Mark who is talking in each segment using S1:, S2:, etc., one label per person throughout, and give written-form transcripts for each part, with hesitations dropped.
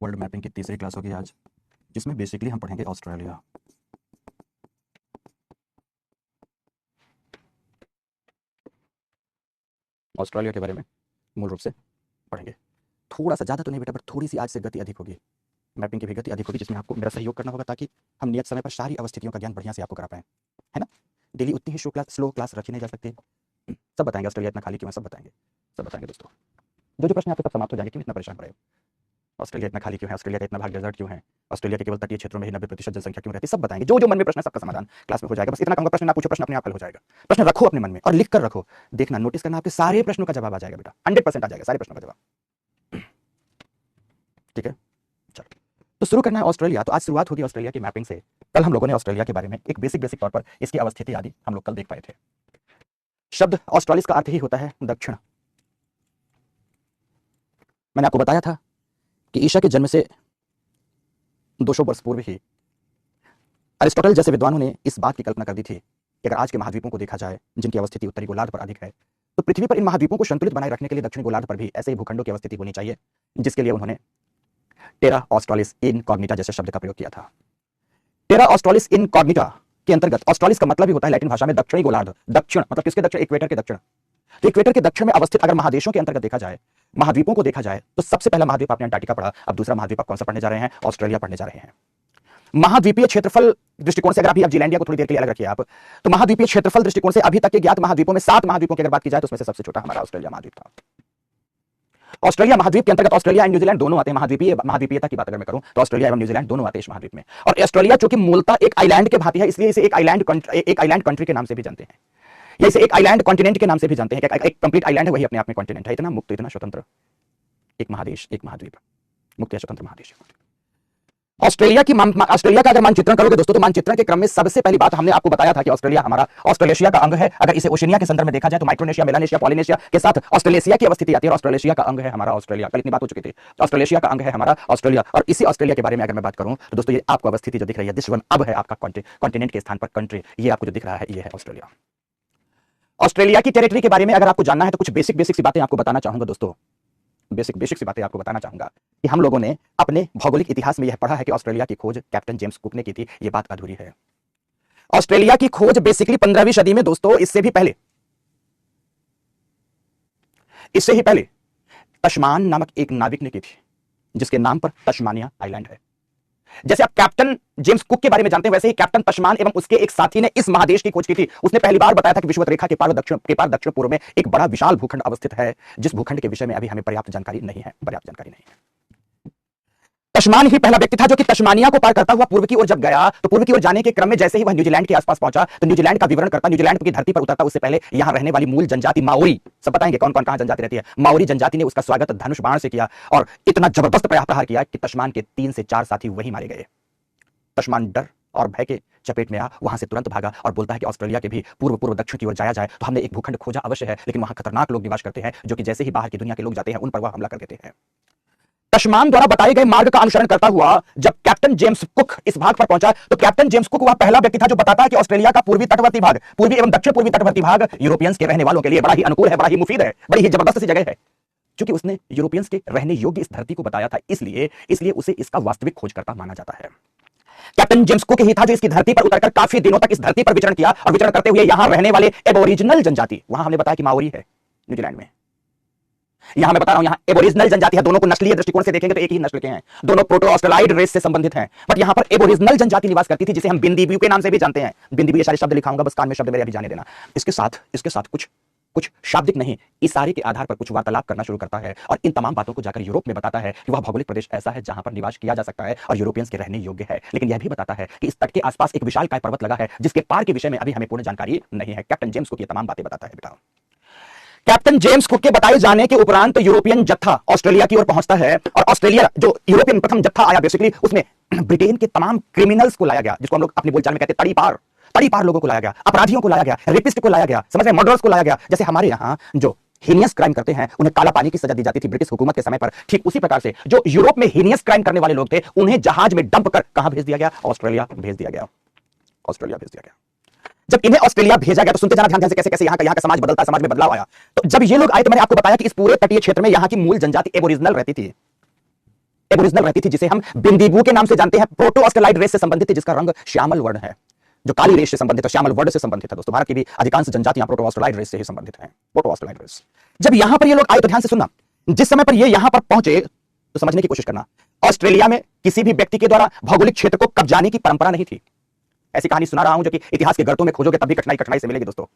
S1: World mapping की तीसरी class होगी आज, जिसमें बेसिकली हम पढ़ेंगे ऑस्ट्रेलिया। ऑस्ट्रेलिया के बारे में मूल रूप से पढ़ेंगे। थोड़ा सा ज़्यादा तो नहीं बेटा, बट थोड़ी सी आज से गति अधिक होगी, मैपिंग की भी गति अधिक होगी, जिसमें आपको मेरा सहयोग करना होगा ताकि हम नियत समय पर सारी अवस्थितियों का ज्ञान बढ़िया से आपको करा पाएँ, है ना। डेली उतनी ही स्लो क्लास रखी नहीं जा सकती। सब बताएंगे ऑस्ट्रेलिया इतना खाली क्यों है, सब बताएंगे दोस्तों। जो प्रश्न आपके सब समाप्त हो जाएंगे, क्यों इतना परेशान पड़े हो। ऑस्ट्रेलिया इतना खाली क्यों है, ऑस्ट्रेलिया का इतना भाग डेजर्ट क्यों है, ऑस्ट्रेलिया के केवल तटीय क्षेत्रों में ही 90% जनसंख्या क्यों रहती है, सब बताएंगे। जो मन में प्रश्न है सबका समाधान क्लास में हो जाएगा। बस इतना कहूंगा, प्रश्न ना पूछो, प्रश्न अपने आप हल हो जाएगा। प्रश्न रखो अपने मन में और लिख कर रखो, देखना नोटिस करना, आपके सारे प्रश्नों का जवाब आ जाएगा बेटा, 100% आ जाएगा सारे प्रश्नों का जवाब। ठीक है, चलो तो शुरू करना है ऑस्ट्रेलिया। तो आज शुरुआत होगी ऑस्ट्रेलिया की मैपिंग से। कल हम लोगों ने ऑस्ट्रेलिया के बारे में एक बेसिक तौर पर इसकी अवस्थिति आदि हम लोग कल देख पाए थे। शब्द ऑस्ट्रेलिस का अर्थ ही होता है दक्षिण। मैंने आपको बताया था कि ईसा के जन्म से 200 वर्ष पूर्व ही अरिस्टोटल जैसे विद्वानों ने इस बात की कल्पना कर दी थी कि अगर आज के महाद्वीपों को देखा जाए, जिनकी अवस्थिति उत्तरी गोलार्ध पर अधिक है, तो पृथ्वी पर इन महाद्वीपों को संतुलित बनाए रखने के लिए दक्षिणी गोलार्ध पर भी ऐसे ही भूखंडों की अवस्थिति होनी चाहिए, जिसके लिए उन्होंने टेरा ऑस्ट्रालिस इनकॉग्निटा जैसे शब्द का प्रयोग किया था। टेरा ऑस्ट्रालिस इनकॉग्निटा के अंतर्गत ऑस्ट्रालिस का मतलब भी होता है लैटिन भाषा में दक्षिणी गोलार्ध। दक्षिण मतलब किसके दक्षिण? इक्वेटर के दक्षिण। तो इक्वेटर के दक्षिण में अवस्थित अगर महादेशों के अंतर्गत देखा जाए, महाद्वीपों को देखा जाए, तो सबसे पहला महाद्वीप आपने अंटार्कटिका पढ़ा। अब दूसरा महाद्वीप आप कौन सा पढ़ने जा रहे हैं? ऑस्ट्रेलिया पढ़ने जा रहे हैं। महाद्वीपीय क्षेत्रफल दृष्टिकोण से अगर अभी आप जीलैंडिया को थोड़ी देर के लिए अलग रखिए आप, तो महाद्वीपीय क्षेत्रफल दृष्टिकोण से अभी तक के ज्ञात महाद्वीपों में 7 महाद्वीपों की अगर बात की जाए तो उसमें से सबसे छोटा हमारा ऑस्ट्रेलिया महाद्वीप था। ऑस्ट्रेलिया महाद्वीप के अंतर्गत ऑस्ट्रेलिया एंड न्यूजीलैंड दोनों आते हैं। महाद्वीपीयता की बात अगर मैं करूं तो ऑस्ट्रेलिया एवं न्यूजीलैंड दोनों आते हैं इस महाद्वीप में। और ऑस्ट्रेलिया चूंकि मूलतः एक आइलैंड के भांति है, इसलिए इसे एक आइलैंड कंट्री के नाम से भी जानते हैं, या इसे एक आइलैंड कॉन्टिनेंट के नाम से भी जानते हैं। एक कंप्लीट आइलैंड है, वही अपने आप में कॉन्टिनेंट है। इतना मुक्त, इतना स्वतंत्र एक महादेश, एक महाद्वीप, मुक्त या स्वतंत्र महादेश। ऑस्ट्रेलिया का अगर मानचित्रण करोगे दोस्तों, तो मानचित्रण के क्रम में सबसे पहली बात हमने आपको बताया था कि ऑस्ट्रेलिया हमारा ऑस्ट्रेलेशिया का अंग है। अगर इसे ओशिनिया के संदर्भ में देखा जाए तो माइक्रोनेशिया, मेलानेशिया, पॉलिनेशिया के साथ ऑस्ट्रेलेशिया की अवस्थिति आती है और ऑस्ट्रेलेशिया का अंग है हमारा ऑस्ट्रेलिया। कल इतनी बात हो चुकी थी, ऑस्ट्रेलेशिया का अंग है हमारा ऑस्ट्रेलिया। और इसी ऑस्ट्रेलिया के बारे में अगर मैं बात करूं तो दोस्तों, ये आपको अवस्थिति जो दिख रही है, दिस वन अब है आपका कॉन्टिनेंट के स्थान पर कंट्री, ये आपको जो दिख रहा है ये है ऑस्ट्रेलिया। ऑस्ट्रेलिया की टेरिटरी के बारे में अगर आपको जानना है तो कुछ बेसिक सी बातें आपको बताना चाहूंगा दोस्तों। बेसिक सी बातें आपको बताना चाहूंगा कि हम लोगों ने अपने भौगोलिक इतिहास में यह पढ़ा है कि ऑस्ट्रेलिया की खोज कैप्टन जेम्स कुक ने की थी। यह बात अधूरी है। ऑस्ट्रेलिया की खोज बेसिकली 15वीं सदी में दोस्तों, इससे ही पहले तस्मान नामक एक नाविक ने की थी, जिसके नाम पर तस्मानिया आइलैंड है। जैसे आप कैप्टन जेम्स कुक के बारे में जानते हैं, वैसे ही कैप्टन तस्मान एवं उसके एक साथी ने इस महादेश की खोज की थी। उसने पहली बार बताया था कि विषुवत रेखा के पार दक्षिण पूर्व में एक बड़ा विशाल भूखंड अवस्थित है, जिस भूखंड के विषय में अभी हमें पर्याप्त जानकारी नहीं है। तस्मान ही पहला व्यक्ति था जो कि तस्मानिया को पार करता हुआ पूर्व की ओर जब गया, तो पूर्व की ओर जाने के क्रम में जैसे ही वह न्यूजीलैंड के आसपास पहुंचा तो न्यूजीलैंड का विवरण करता, न्यूजीलैंड की धरती पर उतरता उससे पहले यहां रहने वाली मूल जनजाति माओरी, सब बताएंगे कौन कौन कहां जनजाति रहती है, माओरी जनजाति ने उसका स्वागत धनुष बाण से किया और इतना जबरदस्त प्रहार किया कि तस्मान के 3 से 4 साथी वहीं मारे गए। तस्मान डर और भय के चपेट में आ वहां से तुरंत भागा और बोलता है कि ऑस्ट्रेलिया के भी पूर्व दक्षिण की ओर जाया जाए तो हमने एक भूखंड खोजा अवश्य है, लेकिन वहां खतरनाक लोग निवास करते हैं जो कि जैसे ही बाहर की दुनिया के लोग जाते हैं उन पर वह हमला कर देते हैं। तस्मान द्वारा बताए गए मार्ग का अनुसरण करता हुआ जब कैप्टन जेम्स कुक इस भाग पर पहुंचा, तो कैप्टन जेम्स कुक वह पहला व्यक्ति था जो बताता है कि ऑस्ट्रेलिया का पूर्वी एवं दक्षिण पूर्वी तटवर्ती भाग यूरोपियंस के रहने वालों के लिए बड़ा ही अनुकूल है, बड़ा ही मुफीद है, बड़ी ही जबरदस्त सी जगह है। क्योंकि उसने यूरोपियंस के रहने योग्य इस धरती को बताया था, इसलिए उसे इसका वास्तविक खोजकर्ता माना जाता है। कैप्टन जेम्स कुक ही था जो इसकी धरती पर उतरकर काफी दिनों तक इस धरती पर विचरण किया और विचरण करते हुए यहां रहने वाले एबोरिजिनल जनजाति, वहां हमने बताया कि माओरी है न्यूजीलैंड में, यहां मैं बता रहा हूं यहां एबोरिजिनल जनजाति है। दोनों को नस्लीय दृष्टिकोण से देखेंगे तो एक ही नस्ल के हैं, दोनों प्रोटो ऑस्ट्रेलाइड रेस से संबंधित हैं, बट यहां पर एबोरिजिनल जनजाति निवास करती थी, जिसे हम बिंदीबू के नाम से भी जानते हैं। बिंदीबू, ये सारे शब्द लिखाऊंगा, बस कान में शब्द मेरे अभी जाने देना। इसके साथ कुछ शाब्दिक नहीं, इशारे के आधार पर कुछ वार्तालाप करना शुरू करता है और इन तमाम बातों को जाकर यूरोप में बताता है कि वह भौगोलिक प्रदेश ऐसा है जहां पर निवास किया जा सकता है और यूरोपियंस के रहने योग्य है। लेकिन यह भी बताता है कि इस तट के आसपास एक विशालकाय पर्वत लगा है जिसके पार के विषय में अभी हमें पूर्ण जानकारी नहीं है। कैप्टन जेम्स कुक ये तमाम बातें बताता है बेटा। कैप्टन जेम्स कुक के बताए जाने के उपरांत यूरोपियन जत्था ऑस्ट्रेलिया की ओर पहुंचता है और ऑस्ट्रेलिया जो यूरोपियन प्रथम जत्था आया, बेसिकली उसमें ब्रिटेन के तमाम क्रिमिनल्स को लाया गया, जिसको हम लोग अपनी बोलचाल में कहते हैं तड़ीपार लोगों को लाया गया, अपराधियों को लाया गया, रेपिस्ट को लाया गया, समझ रहे, मर्डरर्स को लाया गया। जैसे हमारे यहाँ जो हीनियस क्राइम करते हैं उन्हें काला पानी की सजा दी जाती थी ब्रिटिश हुकूमत के समय पर, ठीक उसी प्रकार से जो यूरोप में हीनियस क्राइम करने वाले लोग थे उन्हें जहाज में डंप कर कहां भेज दिया गया? ऑस्ट्रेलिया भेज दिया गया। जब इन्हें ऑस्ट्रेलिया भेजा गया तो सुनते जाना ध्यान से कैसे यहाँ का समाज बदलता है, समाज में बदलाव आया। तो जब ये लोग आए तो मैंने आपको बताया कि इस पूरे तटीय क्षेत्र में यहाँ की मूल जनजाति एबोरिजिनल रहती थी। एबोरिजिनल रहती थी, जिसे हम बिंदीबू के नाम से जानते हैं, प्रोटो ऑस्ट्रेलाइड रेस से संबंधित थी, जिसका रंग श्यामल वर्ण है, जो काली रेस से संबंधित है, श्यामल वर्ण से संबंधित है। दोस्तों भारत की भी अधिकांश जनजातियां प्रोटो ऑस्ट्रेलाइड रेस से ही संबंधित हैं। Proto australoid race. जब यहां पर ये लोग आए तो ध्यान से सुनना, जिस समय पर ये यहां पर पहुंचे तो समझने की कोशिश करना, ऑस्ट्रेलिया में किसी भी व्यक्ति के द्वारा भौगोलिक क्षेत्र को कब्जाने की परंपरा नहीं थी। ऐसी कहानी सुना रहा हूं जो कि इतिहास के गर्तों में खोजोगे तब भी कठिनाई से मिलेगी। दोस्तों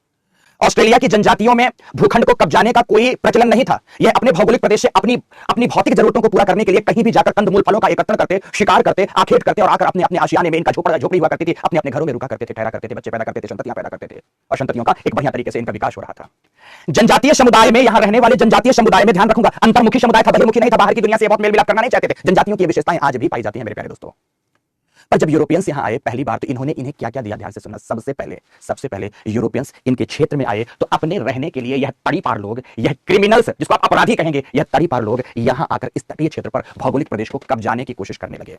S1: ऑस्ट्रेलिया की जनजातियों में भूखंड को कब्जाने का कोई प्रचलन नहीं था। यह अपने भौगोलिक प्रदेश से अपनी भौतिक जरूरतों को पूरा करने के लिए कहीं भी जाकर कंदमूल फलों का एकत्रण करते, शिकार करते, आखेट करते और आकर अपने अपने आशियाने में, इनका झोपड़ी हुआ करती थी, अपने अपने घरों में रुका करते थे, ठहरा करते थे, बच्चे पैदा करते थे, संततियां पैदा करते थे और संततियों का एक बढ़िया तरीके से इनका विकास हो रहा था। जनजातीय समुदाय में, यहां रहने वाले जनजातीय समुदाय में, ध्यान रखूंगा, अंतर्मुखी समुदाय था, बहिर्मुखी नहीं था, बाहर की दुनिया से बहुत मेल मिलाप करना नहीं चाहते थे। जनजातियों की विशेषताएं आज भी पाई जाती हैं मेरे प्यारे दोस्तों। पर जब यूरोपियंस यहां आए पहली बार तो इन्होंने इन्हें क्या क्या दिया, ध्यान से सुनना। सबसे पहले यूरोपियंस इनके क्षेत्र में आए तो अपने रहने के लिए यह तड़ीपार लोग, यह क्रिमिनल्स जिसको आप अपराधी कहेंगे, यह तड़ीपार लोग यहां आकर इस तटीय क्षेत्र पर भौगोलिक प्रदेश को कब्जाने की कोशिश करने लगे।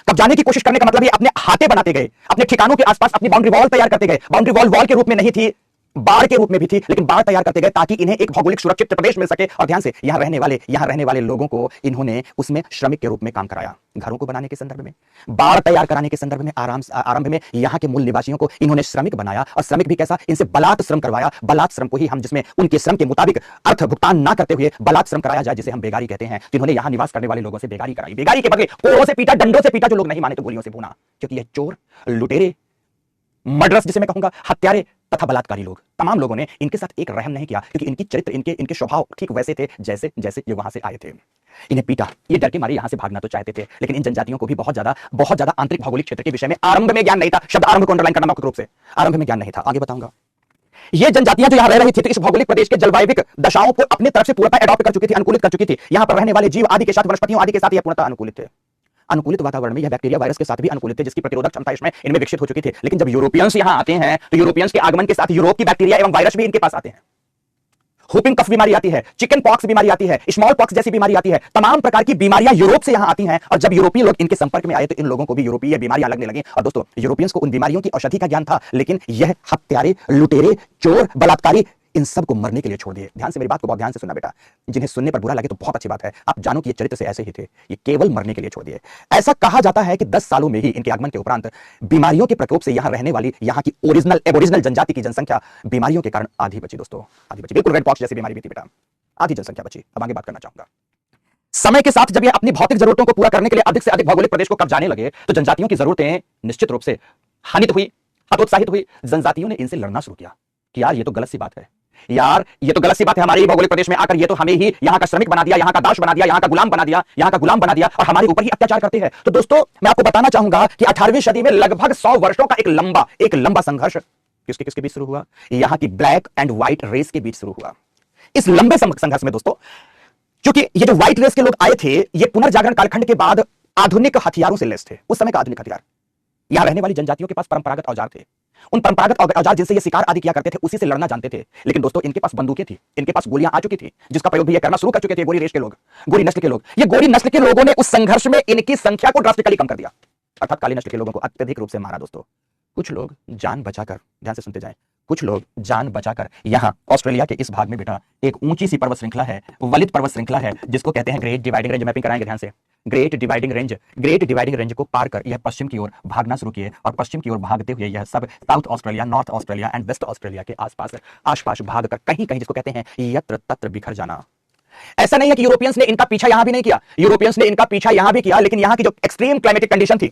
S1: कब्जाने की कोशिश करने का मतलब ये अपने हाथे बनाते गए, अपने ठिकानों के आसपास अपनी बाउंड्री वॉल तैयार करते गए। बाउंड्री वॉल के रूप में नहीं थी, बाढ़ के रूप में भी थी, लेकिन बाढ़ तैयार करते गए ताकि इन्हें एक भौगोलिक सुरक्षित प्रदेश मिल सके। और ध्यान से, यहां रहने वाले लोगों को इन्होंने उसमें श्रमिक के रूप में काम कराया। घरों को बनाने के संदर्भ में, बाढ़ तैयार कराने के संदर्भ में, आरंभ में यहां के मूल निवासियों को इन्होंने श्रमिक बनाया। और श्रमिक भी कैसा, इनसे बलात् श्रम करवाया। बलात् श्रम को ही हम, जिसमें उनके श्रम के मुताबिक अर्थ भुगतान ना करते हुए बलात् श्रम कराया जाए, जिसे हम बेगारी कहते हैं। तो इन्होंने यहां निवास करने वाले लोगों से बेगारी कराई। बेगारी के बदले कोड़ों से पीटा, डंडों से पीटा, जो लोग नहीं माने तो गोलियों से भूना, क्योंकि यह चोर, लुटेरे, मर्डरर्स जिसे मैं कहूंगा, हत्यारे तथा बलात्कारी लोग, तमाम लोगों ने इनके साथ एक रहम नहीं किया, क्योंकि इनकी चरित्र, इनके स्वभाव ठीक वैसे थे जैसे ये वहां से आए थे। इन्हें पीटा, ये डर के मारे यहां से भागना तो चाहते थे, लेकिन इन जनजातियों को भी बहुत ज्यादा आंतरिक भौगोलिक क्षेत्र के विषय में आरंभ में ज्ञान नहीं था। शब्द आरंभ को अंडरलाइन करना मौखिक रूप से, आरंभ में ज्ञान नहीं था। आगे बताऊंगा। ये जनजातियां जो यहां रह रही थी तो इस भौगोलिक प्रदेश के जलवायविक दशाओं को अपनी तरफ से पूर्णतः एडॉप्ट कर चुकी थी, अनुकूलित कर चुकी थी। यहां पर रहने वाले जीव आदि के साथ, वनस्पतियों आदि के साथ यह पूर्णतः अनुकूलित थे। अनुकूलित वातावरण में यह बैक्टीरिया वायरस के साथ भी अनुकूलित थे, जिसकी प्रतिरोधक क्षमता इनमें विकसित हो चुकी थी। लेकिन जब यूरोपियंस यहां आते हैं तो यूरोपियंस के आगमन के साथ यूरोप की बैक्टीरिया एवं वायरस भी इनके पास आते हैं। हुपिंग कफ बीमारी आती है, चिकन पॉक्स बीमारी आती है, स्मॉल पॉक्स जैसी बीमारी आती है। तमाम प्रकार की बीमारियां यूरोप से यहां आती हैं। और जब यूरोपीय लोग इनके संपर्क में आए तो इन लोगों को भी यूरोपीय बीमारियां लगने लगी। और दोस्तों यूरोपियंस को उन बीमारियों की औषधि का ज्ञान था, लेकिन यह हत्यारे, लुटेरे, चोर, बलात्कारी इन सब को मरने के लिए छोड़ दिए। ध्यान से मेरी बात को बहुत ध्यान से सुनना बेटा। जिन्हें सुनने पर बुरा लगे तो बहुत अच्छी बात है, आप जानो कि ये चरित्र से ऐसे ही थे, ये केवल मरने के लिए छोड़ दिए। ऐसा कहा जाता है कि 10 सालों में ही इनके आगमन के उपरांत बीमारियों के प्रकोप से यहां रहने वाली यहां की एबोरिजिनल जनजाति की जनसंख्या बीमारियों के कारण आधी बची। दोस्तों आधी बची, बिल्कुल रेड पॉक्स जैसी बीमारी भी थी बेटा, आधी जनसंख्या बची। अब आगे बात करना चाहूंगा। समय के साथ जब ये अपनी भौतिक जरूरतों को पूरा करने के लिए अधिक से अधिक भौगोलिक प्रदेश को कब्जाने लगे तो जनजातियों की जरूरतें निश्चित रूप से हानित हुई, हतोत्साहित हुई। जनजातियों ने इनसे लड़ना शुरू किया कि यार ये तो गलत सी बात है, यार ये तो गलत सी बात है, हमारे भौगोलिक प्रदेश में आकर ये तो हमें ही यहां का श्रमिक बना दिया, यहां का दास बना दिया, यहां का गुलाम बना दिया और हमारे ऊपर ही अत्याचार करते हैं। तो दोस्तों मैं आपको बताना चाहूंगा कि 18वीं सदी में लगभग 100 वर्षों का एक लंबा संघर्ष किसके बीच शुरू हुआ, यहां की ब्लैक एंड व्हाइट रेस के बीच शुरू हुआ। इस लंबे संघर्ष में दोस्तों, क्योंकि ये जो व्हाइट रेस के लोग आए थे, ये पुनर्जागरण कालखंड के बाद आधुनिक हथियारों से लैस थे। उस समय का आधुनिक हथियार, यहां रहने वाली जनजातियों के पास परंपरागत औजार थे। उन परंपरागत औजार जिनसे ये शिकार आदि किया करते थे, उसी से लड़ना जानते थे। लेकिन दोस्तों इनके पास बंदूकें थी, इनके पास गोलियां आ चुकी थी, जिसका प्रयोग भी ये करना शुरू कर चुके थे गोरी रेस के लोग, गोरी नस्ल के लोग। ये गोरी नस्ल के लोगों ने उस संघर्ष में इनकी संख्या को ड्रास्टिकली कम कर दिया, अर्थात काली नस्ल के लोगों को अत्यधिक रूप से मारा। दोस्तों कुछ लोग जान बचाकर, ध्यान से सुनते जाएं, कुछ लोग जान बचाकर यहां ऑस्ट्रेलिया के इस भाग में बेटा एक ऊंची सी पर्वत श्रृंखला है, वलित पर्वत श्रृंखला है, जिसको कहते हैं ग्रेट डिवाइडिंग रेंज। मैपिंग कराएंगे ध्यान से। ग्रेट डिवाइडिंग रेंज को पार कर यह पश्चिम की ओर भागना शुरू किए और पश्चिम की ओर भागते हुए यह सब South Australia, North Australia and West Australia के आसपास भागकर कहीं कहीं, जिसको कहते हैं यत्र तत्र बिखर जाना। ऐसा नहीं है कि यूरोपियंस ने इनका पीछा यहां भी नहीं किया, यूरोपियंस ने इनका पीछा यहां भी किया, लेकिन यहां की जो एक्सट्रीम क्लाइमेटिक कंडीशन थी,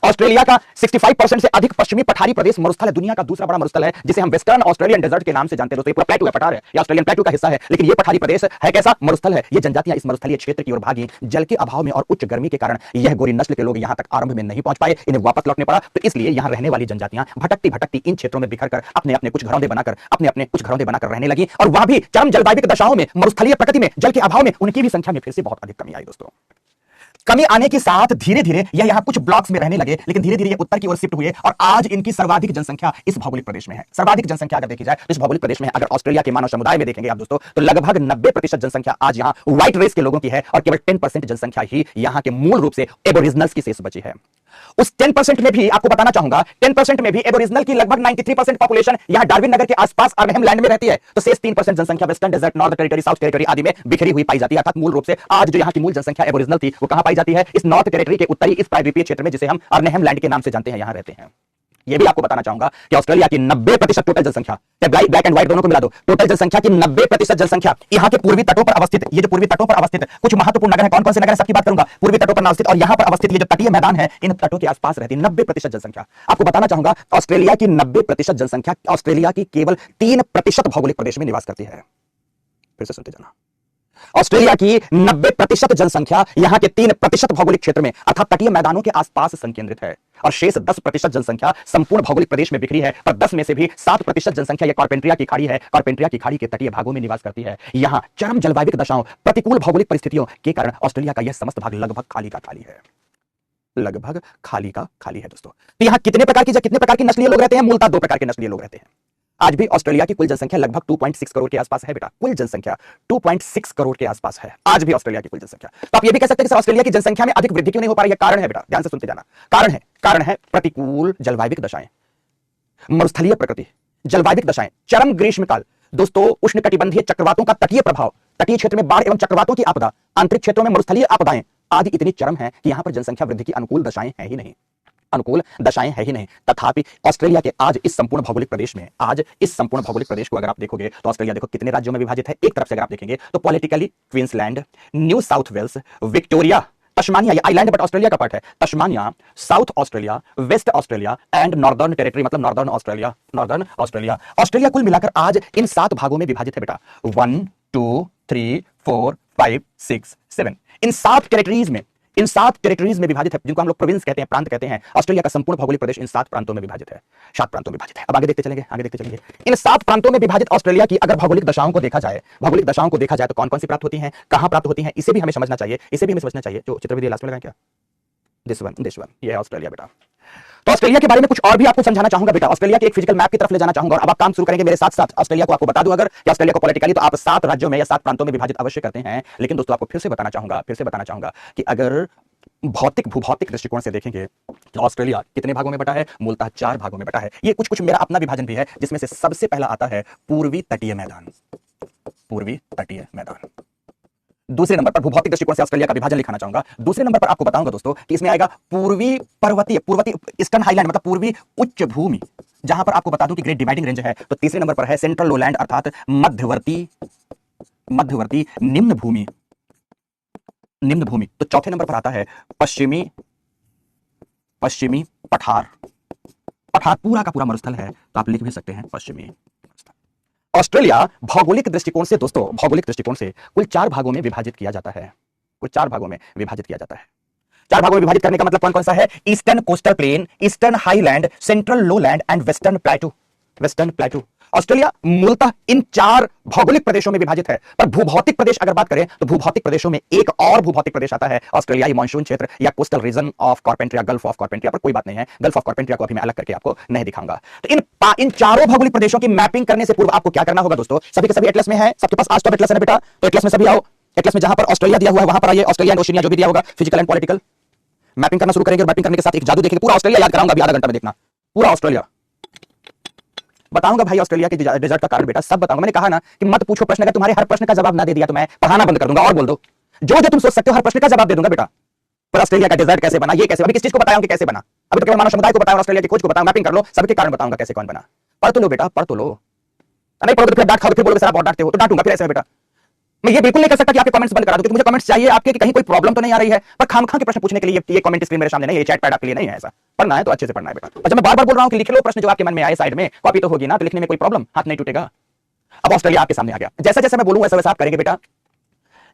S1: ऑस्ट्रेलिया का 65% से अधिक पश्चिमी पठारी प्रदेश मरुस्थल है, दुनिया का दूसरा बड़ा मरुस्थल है, जिसे हम वेस्टर्न ऑस्ट्रेलियन डेजर्ट के नाम से जानते हैं। दोस्तों ये पूरा प्लेटू है, पठार है, ये ऑस्ट्रेलियन प्लेटू का हिस्सा है, लेकिन ये पठारी प्रदेश है कैसा, मरुस्थल है। ये जनजातियां इस मरुस्थलीय क्षेत्र की ओर भागी, जल के अभाव में और उच्च गर्मी के कारण यह गोरी नस्ल के लोग यहां तक आरंभ में नहीं पहुंच पाए, इन्हें वापस लौटने पड़ा। तो इसलिए यहां रहने वाली जनजातियां भटकती इन क्षेत्रों में बिखर कर अपने कुछ घरौंदे बनाकर रहने लगी। और वहां भी चरम जलवायु दशाओं में, मरुस्थलीय प्रकृति में, जल के अभाव में उनकी भी संख्या में फिर से बहुत अधिक कमी आई। दोस्तों कमी आने के साथ धीरे धीरे यह यहां कुछ ब्लॉक्स में रहने लगे, लेकिन धीरे धीरे उत्तर की ओर शिफ्ट हुए और आज इनकी सर्वाधिक जनसंख्या इस भौगोलिक प्रदेश में है। सर्वाधिक जनसंख्या अगर देखी जाए तो इस भौगोलिक प्रदेश में है। अगर ऑस्ट्रेलिया के मानव समुदाय में देखेंगे आप दोस्तों, तो लगभग 90% जनसंख्या आज यहां व्हाइट रेस के लोगों की है और केवल 10% जनसंख्या ही यहां के मूल रूप से एबोरिजिनल्स की शेष बची है। उस 10% में भी आपको बताना चाहूंगा, 10% में भी एबोरिजिनल की लगभग 93% पॉपुलेशन यहां डार्विन नगर के आसपास अर्नहेम लैंड में रहती है। तो शेष 3% जनसंख्या Western Desert, North Territory, South Territory आदि में बिखरी हुई पाई जाती है। अर्थात मूल रूप से आज जो यहां की मूल जनसंख्या एबोरिजिनल थी वो कहां पाई जाती है? इस नॉर्थ टेरिटरी के उत्तरी इस प्रायद्वीपीय क्षेत्र में, जिसे हम अर्नहेम लैंड के नाम से जानते हैं, यहां रहते हैं। यह भी आपको बताना चाहूंगा कि ऑस्ट्रेलिया की 90% टोटल जनसंख्या, ब्लैक एंड व्हाइट दोनों को मिला दो, टोटल जनसंख्या की 90% जनसंख्या यहां के पूर्वी तटों पर अवस्थित, ये जो पूर्वी तटों पर अवस्थित कुछ महत्वपूर्ण नगर हैं, कौन कौन से नगर हैं सबकी बात करूंगा, पूर्वी तटों पर अवस्थित और यहां पर अवस्थित ये जो तटीय मैदान है, इन तटों के आसपास रहती 90% जनसंख्या। आपको बताना चाहूंगा ऑस्ट्रेलिया की 90% जनसंख्या ऑस्ट्रेलिया की केवल 3% भौगोलिक प्रदेश में निवास करती है। फिर से सुनते जाना, ऑस्ट्रेलिया की 90% जनसंख्या यहां के 3% भौगोलिक क्षेत्र में अर्थात तटीय मैदानों के आसपास संकेंद्रित है और शेष 10% जनसंख्या संपूर्ण भौगोलिक प्रदेश में बिखरी है। पर 10 में से भी 7% जनसंख्या यह कार्पेंट्रिया की खाड़ी है, कार्पेंट्रिया की खाड़ी के तटीय भागों में निवास करती है। यहां चरम जलवायु दशाओं, प्रतिकूल भौगोलिक परिस्थितियों के कारण ऑस्ट्रेलिया का यह समस्त भाग लगभग खाली का खाली है, लगभग खाली का खाली है दोस्तों। तो यहां कितने प्रकार की नस्लीय लोग रहते हैं? मूलतः 2 प्रकार के नस्लीय लोग रहते हैं। आज भी ऑस्ट्रेलिया की कुल जनसंख्या लगभग 2.6 करोड़ के आसपास है बेटा, कुल जनसंख्या 2.6 करोड़ के आसपास है आज भी ऑस्ट्रेलिया की कुल जनसंख्या। तो आप ये भी कह सकते हैं कि ऑस्ट्रेलिया की जनसंख्या में अधिक वृद्धि क्यों नहीं हो पा रही है? कारण है बेटा, ध्यान से सुनते जाना। कारण है प्रतिकूल जलवायु दशाएं, मरुस्थलीय प्रकृति, जलवायु दशाएं, चरम ग्रीष्मकाल दोस्तों, उष्णकटिबंधीय चक्रवातों का तटीय प्रभाव, तटीय क्षेत्र में बाढ़ एवं चक्रवातों की आपदा, आंतरिक क्षेत्रों में मरुस्थलीय आपदाएं आदि इतनी चरम है कि यहां पर जनसंख्या वृद्धि की अनुकूल दशाएं है ही नहीं, अनुकूल दशाएं है ही नहीं। तथापि ऑस्ट्रेलिया के आज इस संपूर्ण भौगोलिक प्रदेश में, आज इस संपूर्ण भौगोलिक प्रदेश को अगर आप देखोगे तो ऑस्ट्रेलिया देखो कितने राज्यों में विभाजित है। एक तरफ से अगर आप देखेंगे तो politically Queensland, New South Wales, Victoria, Tasmania, ये आइलैंड बट ऑस्ट्रेलिया का पार्ट है, Tasmania, South Australia, West Australia and Northern Territory, मतलब Northern Australia, Northern Australia. Australia कुल मिलाकर आज इन 7 भागों में विभाजित है बेटा, 1 2 3 4 5 6 7, इन 7 टेरिटरीज में विभाजित है, जिनको हम लोग प्रोविंस कहते हैं, प्रांत कहते हैं। ऑस्ट्रेलिया का संपूर्ण भौगोलिक प्रदेश इन 7 प्रांतों में विभाजित है, 7 प्रांतों में विभाजित है। अब आगे देखते चलेंगे। इन 7 प्रांतों में विभाजित ऑस्ट्रेलिया की अगर भौगोलिक दशाओं को देखा जाए तो कौन कौन सी प्राप्त होती हैं, कहां प्राप्त होती हैं, इसे भी हमें समझना चाहिए। जो चित्र लास्ट में लगाएं क्या, दिस वन, ये है ऑस्ट्रेलिया बेटा। तो ऑस्ट्रेलिया के बारे में कुछ और भी आपको समझाना चाहूंगा बेटा, ऑस्ट्रेलिया के एक फिजिकल मैप की तरफ ले जाना चाहूंगा और अब आप काम शुरू करेंगे मेरे साथ साथ। ऑस्ट्रेलिया को आपको बता दूं अगर कि ऑस्ट्रेलिया को पॉलिटिकली तो आप 7 राज्यों में या 7 प्रांतों में विभाजित अवश्य करते हैं, लेकिन दोस्तों आपको फिर से बताना चाहूंगा कि अगर भूभौतिक दृष्टिकोण से देखेंगे तो ऑस्ट्रेलिया कितने भागों में बटा है? मूलतः 4 भागों में बटा है। ये कुछ मेरा अपना विभाजन भी है, जिसमें से सबसे पहला आता है पूर्वी तटीय मैदान। दूसरे नंबर पर भूभौतिक दृष्टिकोण से ऑस्ट्रेलिया का विभाजन लिखाना चाहूंगा। दूसरे नंबर पर आपको बताऊंगा दोस्तों कि इसमें आएगा पूर्वी ईस्टर्न हाईलैंड, मतलब पूर्वी उच्च भूमि, जहां पर आपको बता दूं कि ग्रेट डिवाइडिंग रेंज है। तो तीसरे नंबर पर है सेंट्रल लोलैंड, अर्थात मध्यवर्ती निम्न भूमि। तो चौथे नंबर पर आता है पश्चिमी पठार पूरा का पूरा मरुस्थल है, तो आप लिख भी सकते हैं पश्चिमी मरुस्थल। ऑस्ट्रेलिया भौगोलिक दृष्टिकोण से कुल 4 भागों में विभाजित किया जाता है, 4 भागों में विभाजित करने का मतलब कौन कौन सा है? Eastern coastal plain, eastern highland, central lowland and western प्लेटू। Australia मूलतः इन 4 भौगोलिक प्रदेशों में विभाजित है। पर भूभौतिक प्रदेश अगर बात करें तो भूभौतिक प्रदेशों में एक और भूभौतिक प्रदेश आता है, ऑस्ट्रेलियाई मानसून क्षेत्र या coastal region of Carpentaria, Gulf of Carpentaria. पर कोई बात नहीं है, गल्फ ऑफ कार्पेंट्रिया को अभी मैं अलग करके आपको नहीं दिखाऊंगा। तो इन चारों भौगोलिक प्रदेशों की मैपिंग करने से पूर्व आपको क्या करना होगा दोस्तों? सभी के सभी एटलस में है, सबके पास आज तो एटलस है ना बेटा, तो एटलस में सभी आओ। एटलस में जहां पर ऑस्ट्रेलिया दिया हुआ है वहां पर आइए, ऑस्ट्रेलिया एंड ओशिनिया जो भी दिया होगा, फिजिकल एंड पॉलिटिकल। मैपिंग करना शुरू करेंगे और मैपिंग करने के साथ एक जादू देखेंगे। पूरा ऑस्ट्रेलिया याद कराऊंगा अभी आधा घंटा में, देखना पूरा ऑस्ट्रेलिया बताऊंगा भाई। ऑस्ट्रेलिया के रिजल्ट का कारण बेटा सब बताऊंगा। मैंने कहा ना कि मत पूछो प्रश्न, अगर तुम्हारे हर प्रश्न का जवाब ना दे दिया तो मैं पढ़ाना बंद कर दूंगा। और बोल दो जो तुम सोच सकते हो, हर प्रश्न का जवाब दे दूंगा बेटा। पर ऑस्ट्रेलिया का डेजर्ट कैसे बना, ये कैसे, अभी किस चीज को बताया कैसे बना, अभी तो केवल मानव समुदाय को बताया, ऑस्ट्रेलिया की खोज को बताऊं, मैपिंग कर लो, सबके कारण बताऊंगा कैसे कौन बना। पढ़ तो लो बेटा, पढ़ तो लो। नहीं पढ़ो तो फिर डांट खाओगे, फिर बोलोगे सर आप बहुत डांटते हो, तो डांटूंगा फिर ऐसे बेटा। मैं ये बिल्कुल नहीं कर सकता कि आपके कमेंट्स बंद करा दो, क्योंकि मुझे कमेंट्स चाहिए आपके कि कहीं कोई प्रॉब्लम तो नहीं आ रही है। पर खामखा के प्रश्न पूछने के लिए ये कमेंट स्क्रीन मेरे सामने नहीं है, ये चैट पैड आपके लिए नहीं है। ऐसा पढ़ना है तो अच्छे से पढ़ना है बेटा। और जब मैं बार-बार बोल रहा हूं कि लिख लो प्रश्न जो आपके मन में आए, साइड में कॉपी तो होगी ना, तो लिखने में कोई प्रॉब्लम, हाथ नहीं टूटेगा। अब ऑस्ट्रेलिया आपके सामने आ गया, जैसा जैसा मैं बोलूं वैसा वैसा आप करेंगे बेटा,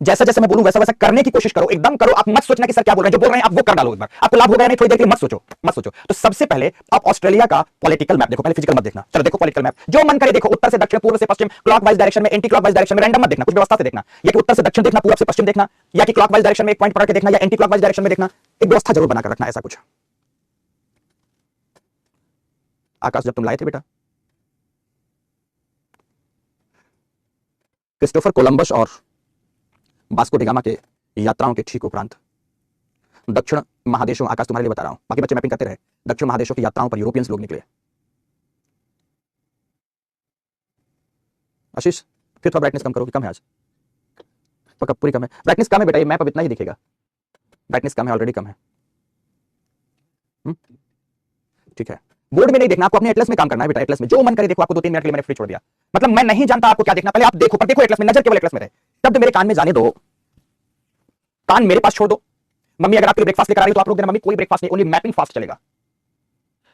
S1: जैसा जैसा मैं बोलूं वैसा वैसा करने की कोशिश करो, एकदम करो। आप मत सोचना कि सर क्या बोल रहे हैं, जो बोल रहे हैं आप वो कर डालो एक बार, आपको लाभ होगा या नहीं थोड़ी देर के लिए मत सोचो। तो सबसे पहले आप ऑस्ट्रेलिया का पॉलिटिकल मैप देखो, पहले फिजिकल मत देखना, चलो देखो पॉलिटिकल मैप, जो मन करे देखो, उत्तर से दक्षिण, पूर्व से पश्चिम, क्लॉकवाइज डायरेक्शन में, एंटी क्लॉकवाइज डायरेक्शन में, रैंडम मत देखना, कुछ व्यवस्था से देखना, या कि उत्तर से दक्षिण देखना, पूर्व से पश्चिम देखना, या कि क्लॉकवाइज डायरेक्शन में एक पॉइंट पकड़ के देखना, या एंटी क्लॉकवाइज डायरेक्शन में देखना, एक व्यवस्था जरूर बनाकर रखना। ऐसा कुछ आकाश जब तुम लाए थे बेटा क्रिस्टोफर कोलंबस और वास्को डी गामा के यात्राओं के ठीक उपरांत दक्षिण महादेशों, आकाश तुम्हारे लिए बता रहा हूं, बाकी बच्चे मैपिंग करते रहे। दक्षिण महादेशों की यात्राओं पर यूरोपियंस लोग निकले। आशीष फिर थोड़ा ब्राइटनेस कम करो कि कम है आज, पक्का पूरी कम है, ब्राइटनेस कम है बेटा, ये मैप अब इतना ही दिखेगा, ब्राइटनेस कम है, ऑलरेडी कम है। ठीक है, बोर्ड में नहीं देखना, आपको अपने एटलस में काम करना है बेटा, एटलस में जो मन करे देखो। आपको 2-3 मिनट के लिए मैंने फ्री छोड़ दिया, मतलब मैं नहीं जानता आपको क्या देखना, पहले आप देखो, पर देखो एटलस में, नजर केवल एटलस में रहे। शब्द मेरे कान में जाने दो, कान मेरे पास छोड़ दो। मम्मी अगर आपके लिए ब्रेकफास्ट लेकर आ रही तो आप लोग देना, मम्मी कोई ब्रेकफास्ट नहीं, ओनली मैपिंग फास्ट चलेगा,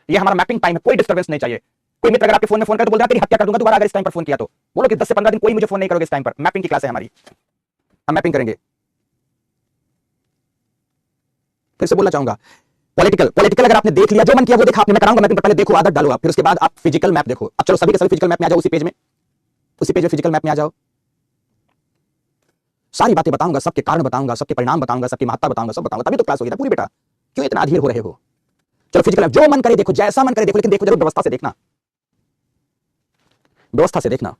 S1: ये हमारा मैपिंग टाइम है, कोई डिस्टर्बेंस नहीं चाहिए। कोई मित्र अगर आपके फोन में फोन करे तो बोल देना तेरी हत्या कर दूंगा दोबारा अगर इस टाइम पर फोन किया तो। बोलो कि 10 से 15 दिन कोई मुझे फोन नहीं करोगे इस टाइम पर, मैपिंग की क्लास है हमारी, हम मैपिंग करेंगे। फिर से बोलना चाहूंगा, पॉलिटिकल अगर आपने देख लिया, जो मन किया वो देखा आपने, मैं कराऊंगा मैपिंग, पहले देखो, आदत डालो आप, फिर उसके बाद आप फिजिकल मैप देखो। अब चलो सभी के सभी फिजिकल मैप में आ जाओ, उसी पेज में, उसी पेज में फिजिकल मैप में आ जाओ। सारी बातें बताऊंगा, सबके कारण बताऊंगा, सबके परिणाम बताऊंगा, सबकी महत्ता बताऊंगा, सब बताऊंगा, तभी तो क्लास होगी ना पूरी बेटा। क्यों इतना अधीर हो रहे हो? चलो फिजिकल मैप जो मन करे देखो, जैसा मन करे देखो, लेकिन देखो जरूर व्यवस्था से देखना, व्यवस्था से देखना।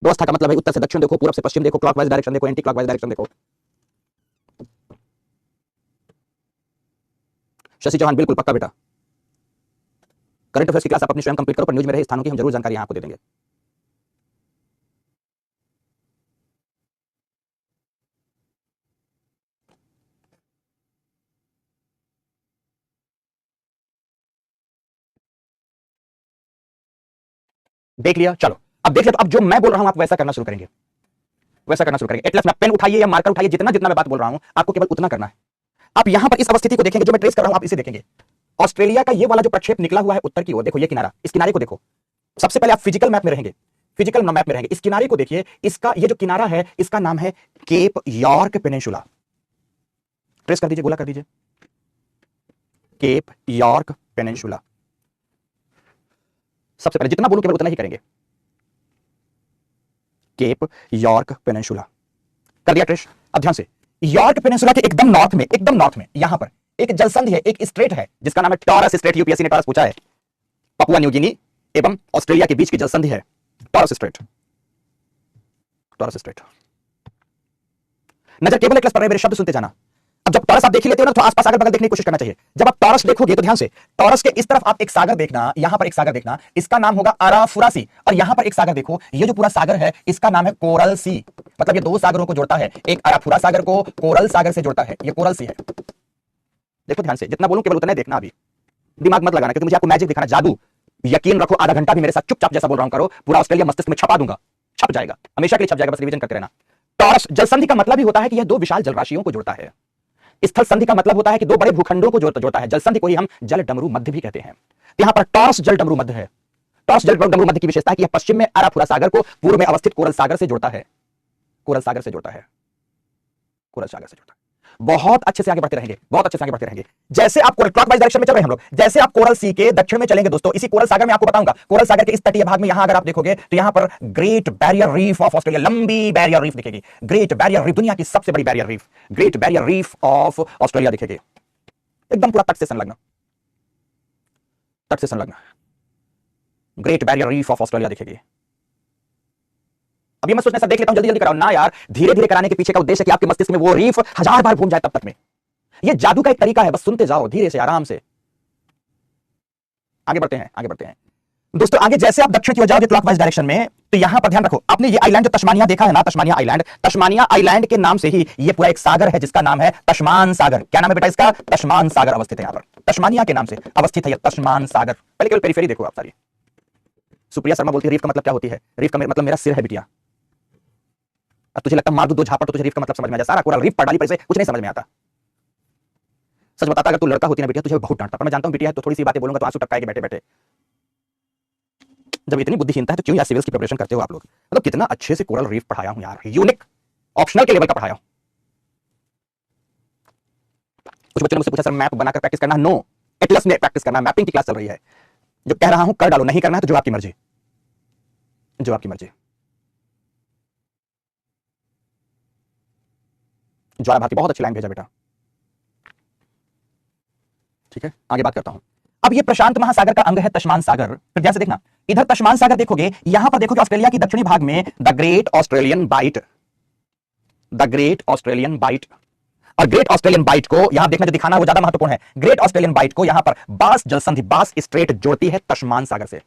S1: व्यवस्था का मतलब है उत्तर से दक्षिण देखो, पूरब से पश्चिम देखो, क्लॉकवाइज डायरेक्शन देखो, एंटी क्लॉकवाइज डायरेक्शन देखो। शशि चौहान बिल्कुल पक्का बेटा, करंट अफेयर्स की क्लास आप अपनी स्वयं कंप्लीट करो, पर न्यूज में रहे स्थानों की हम जरूर जानकारी आपको दे देंगे। देख लिया, चलो अब देख लिया, तो अब जो मैं बोल रहा हूं आप वैसा करना शुरू करेंगे, वैसा करना शुरू करेंगे। एटलस में पेन उठाइए या मार्कर उठाइए, जितना जितना मैं बात बोल रहा हूं आपको केवल उतना करना है। आप यहां पर इस अवस्थिति को देखेंगे जो मैं ट्रेस कर रहा हूं, आप इसे देखेंगे। ऑस्ट्रेलिया का ये वाला जो प्रक्षेप निकला हुआ है उत्तर की ओर, देखो ये किनारा, इस किनारे को देखो। सबसे पहले आप फिजिकल मैप में रहेंगे, फिजिकल मैप में रहेंगे, इस किनारे को देखिए, इसका ये जो किनारा है इसका नाम है केप यॉर्क पेनिनसुला। ट्रेस कर दीजिए, गोला कर दीजिए, केप यॉर्क पेनिनसुला। सबसे पहले जितना बोलूं केवल उतना ही करेंगे, केप यॉर्क पेनिनसुला कर दिया ट्रेस। अब ध्यान से, यॉर्क पेनिनसुला के एकदम नॉर्थ में, एकदम नॉर्थ में यहां पर एक जलसंधि है, एक स्ट्रेट है जिसका नाम है टॉरस स्ट्रेट। यूपीएससी ने टॉरस पूछा है, पपुआ न्यू गिनी एवं ऑस्ट्रेलिया के बीच की जलसंधि है टॉरस स्ट्रेट, टॉरस स्ट्रेट। नजर केवल एटलस पर रहे, मेरे शब्द सुनते जाना। अब जब टॉरस आप देख लेते हो ना तो आसपास अगल बगल देखने की कोशिश करना चाहिए। जब आप टॉरस देखोगे तो ध्यान से, टॉरस के इस तरफ आप एक सागर देखना, यहां पर एक सागर देखना, इसका नाम होगा अराफुरासी, और यहां पर एक सागर देखो, ये जो पूरा सागर है इसका नाम है कोरल सी। मतलब ये दो सागरों को जोड़ता है, एक अराफुरा सागर को कोरल सागर से जोड़ता है, ये कोरल सी है। देखो ध्यान से, जितना बोलूं केवल उतना ही देखना, अभी दिमाग मत लगाना, क्योंकि मुझे आपको मैजिक दिखाना, जादू। यकीन रखो, आधा घंटा भी मेरे साथ चुपचाप जैसा बोल रहा हूं करो, पूरा ऑस्ट्रेलिया मस्तिष्क में छपा दूंगा, छप जाएगा, हमेशा के लिए छप जाएगा, बस रिवीजन करते रहना। टॉरस जलसंधि का मतलब ही होता है कि यह दो विशाल जलराशियों को जोड़ता है। स्थल संधि का मतलब होता है कि दो बड़े भूखंडों को जोड़ता है। जलसंधि को ही हम जल डमरू मध्य भी कहते हैं। यहां पर टॉरस जल डमरू मध्य है। टॉरस जल डमरू मध्य की विशेषता है कि यह पश्चिम में अराफुरा सागर को पूर्व में अवस्थित कोरल सागर से जोड़ता है, कोरल सागर से जोड़ता है, कोरल सागर से जोड़ता है। बहुत अच्छे से आगे बढ़ते रहेंगे, बहुत अच्छे से आगे बढ़ते रहेंगे। जैसे आप क्लॉकवाइज डायरेक्शन में चल रहे हैं हम लोग, जैसे आप कोरल सी के दक्षिण में चलेंगे दोस्तों, इसी कोरल सागर में आपको बताऊंगा, कोरल सागर के इस तटीय भाग में यहां अगर आप देखोगे तो यहां पर great Barrier Reef of Australia, लंबी बैरियर रीफ दिखेगी। ग्रेट बैरियर रीफ, दुनिया की सबसे बड़ी barrier reef, great Barrier Reef of Australia दिखेगी, एकदम पूरा तट से संलग्न, तट से संलग्न great Barrier Reef of Australia दिखेगी। अब ये मैं सोचना सर देख लेता हूं जल्दी जल्दी कराओ ना यार, धीरे धीरे कराने के पीछे का उद्देश्य कि आपके मस्तिष्क में वो रीफ 1000 बार घूम जाए तब तक में। ये जादू का एक तरीका है, बस सुनते जाओ धीरे से, आराम से। आगे बढ़ते हैं, आगे बढ़ते हैं दोस्तों। आगे जैसे आप दक्षिण की ओर जाओगे क्लॉकवाइज डायरेक्शन में, तो यहां पर ध्यान रखो, आपने ये आइलैंड जो तस्मानिया देखा है ना, तस्मानिया आइलैंड, तस्मानिया आइलैंड के नाम से ही ये पूरा एक सागर है जिसका नाम है तस्मान सागर। क्या नाम है बेटा इसका? तस्मान सागर अवस्थित है यहां पर, तस्मानिया के नाम से अवस्थित है यह तस्मान सागर। पहले केवल पेरिफेरी देखो आप सारी। सुप्रिया शर्मा बोलती है रीफ का मतलब क्या होती है? रीफ का मतलब मेरा सिर है बिटिया। अब तुझे लगता है मार दो झापड़ तो तुझे रीफ का मतलब समझ में आ जाए, सारा कोरल रीफ पढ़ डाली, पर इसे कुछ नहीं समझ में आता। सच बताता अगर तू लड़का होती ना बिटिया, तुझे बहुत डांटता, पर मैं जानता हूं बिटिया है तो थोड़ी सी बातें बोलूंगा तो आंसू टपकाएगी बैठे बैठे। जब इतनी बुद्धिहीनता है तो क्यों यार सिविल्स की प्रिपरेशन करते हो आप लोग? मतलब कितना अच्छे से कोरल रीफ पढ़ाया हूं यार, यूनिक ऑप्शनल के लेवल का पढ़ाया हूं। कुछ बच्चों ने मुझसे पूछा सर मैप बनाकर प्रैक्टिस करना? नो, एटलस में प्रैक्टिस करना, मैपिंग की क्लास चल रही है। जो कह रहा हूं कर डालो, नहीं करना है तो जो आपकी मर्जी, जो आपकी मर्जी। ज्वाला भारती बहुत अच्छी लाइन भेजा बेटा, ठीक है। आगे बात करता हूं। अब ये प्रशांत महासागर का अंग है तस्मान सागर। फिर ध्यान से देखना, इधर तस्मान सागर देखोगे, यहां पर देखोगे ऑस्ट्रेलिया की दक्षिणी भाग में the Great Australian Bight, the Great Australian Bight. और ग्रेट ऑस्ट्रेलियन बाइट को यहां देखना, जो दिखाना वो ज्यादा महत्वपूर्ण है। ग्रेट ऑस्ट्रेलियन बाइट को यहां पर बास जलसंधि, बास स्ट्रेट जोड़ती है तस्मान सागर से।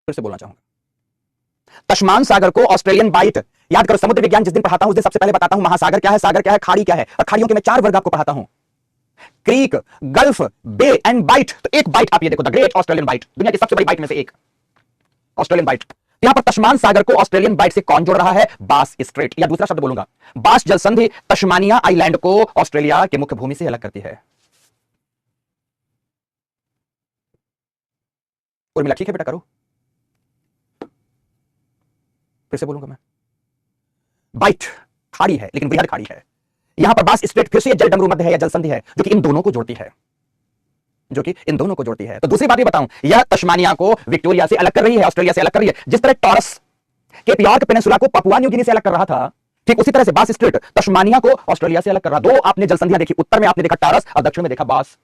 S1: फिर से बोलना चाहूंगा, तस्मान सागर को ऑस्ट्रेलियन बाइट, याद करो समुद्र विज्ञान जिस दिन पढ़ाता हूं उस दिन सबसे पहले बताता हूं महासागर क्या है, सागर क्या है, खाड़ी क्या है, और खाड़ियों के मैं 4 वर्ग आपको पढ़ाता हूं, creek, gulf, bay and bight. तो एक बाइट आप ये देखो, द ग्रेट ऑस्ट्रेलियन बाइट, दुनिया की सबसे बड़ी बाइट में से एक ऑस्ट्रेलियन बाइट। यहां पर तस्मान सागर को ऑस्ट्रेलियन बाइट से कौन जोड़ रहा है, बास स्ट्रेट, या दूसरा शब्द बोलूंगा, बास जलसंधि तस्मानिया आइलैंड को ऑस्ट्रेलिया के मुख्य भूमि से अलग करती है। उर्मिला ठीक है बेटा, करो। फिर से बोलूंगा मैं, बाइट खाड़ी है लेकिन बृहद खाड़ी है, यहां पर बास स्ट्रेट फिर से जल डमरू मध्य है या जलसंधि है, जो कि इन दोनों को जोड़ती है, जो कि इन दोनों को जोड़ती है। तो दूसरी बात भी बताऊं, यह तस्मानिया को विक्टोरिया से अलग कर रही है, ऑस्ट्रेलिया से अलग कर रही है। जिस तरह टॉरस के यॉर्क पेनिनसुला को पपुआ न्यू गिनी से अलग कर रहा था, ठीक उसी तरह से बास स्ट्रेट तस्मानिया को ऑस्ट्रेलिया से अलग कर रहा। दो आपने जलसंधियां देखी, उत्तर में आपने देखा टॉरस और दक्षिण में देखा बास।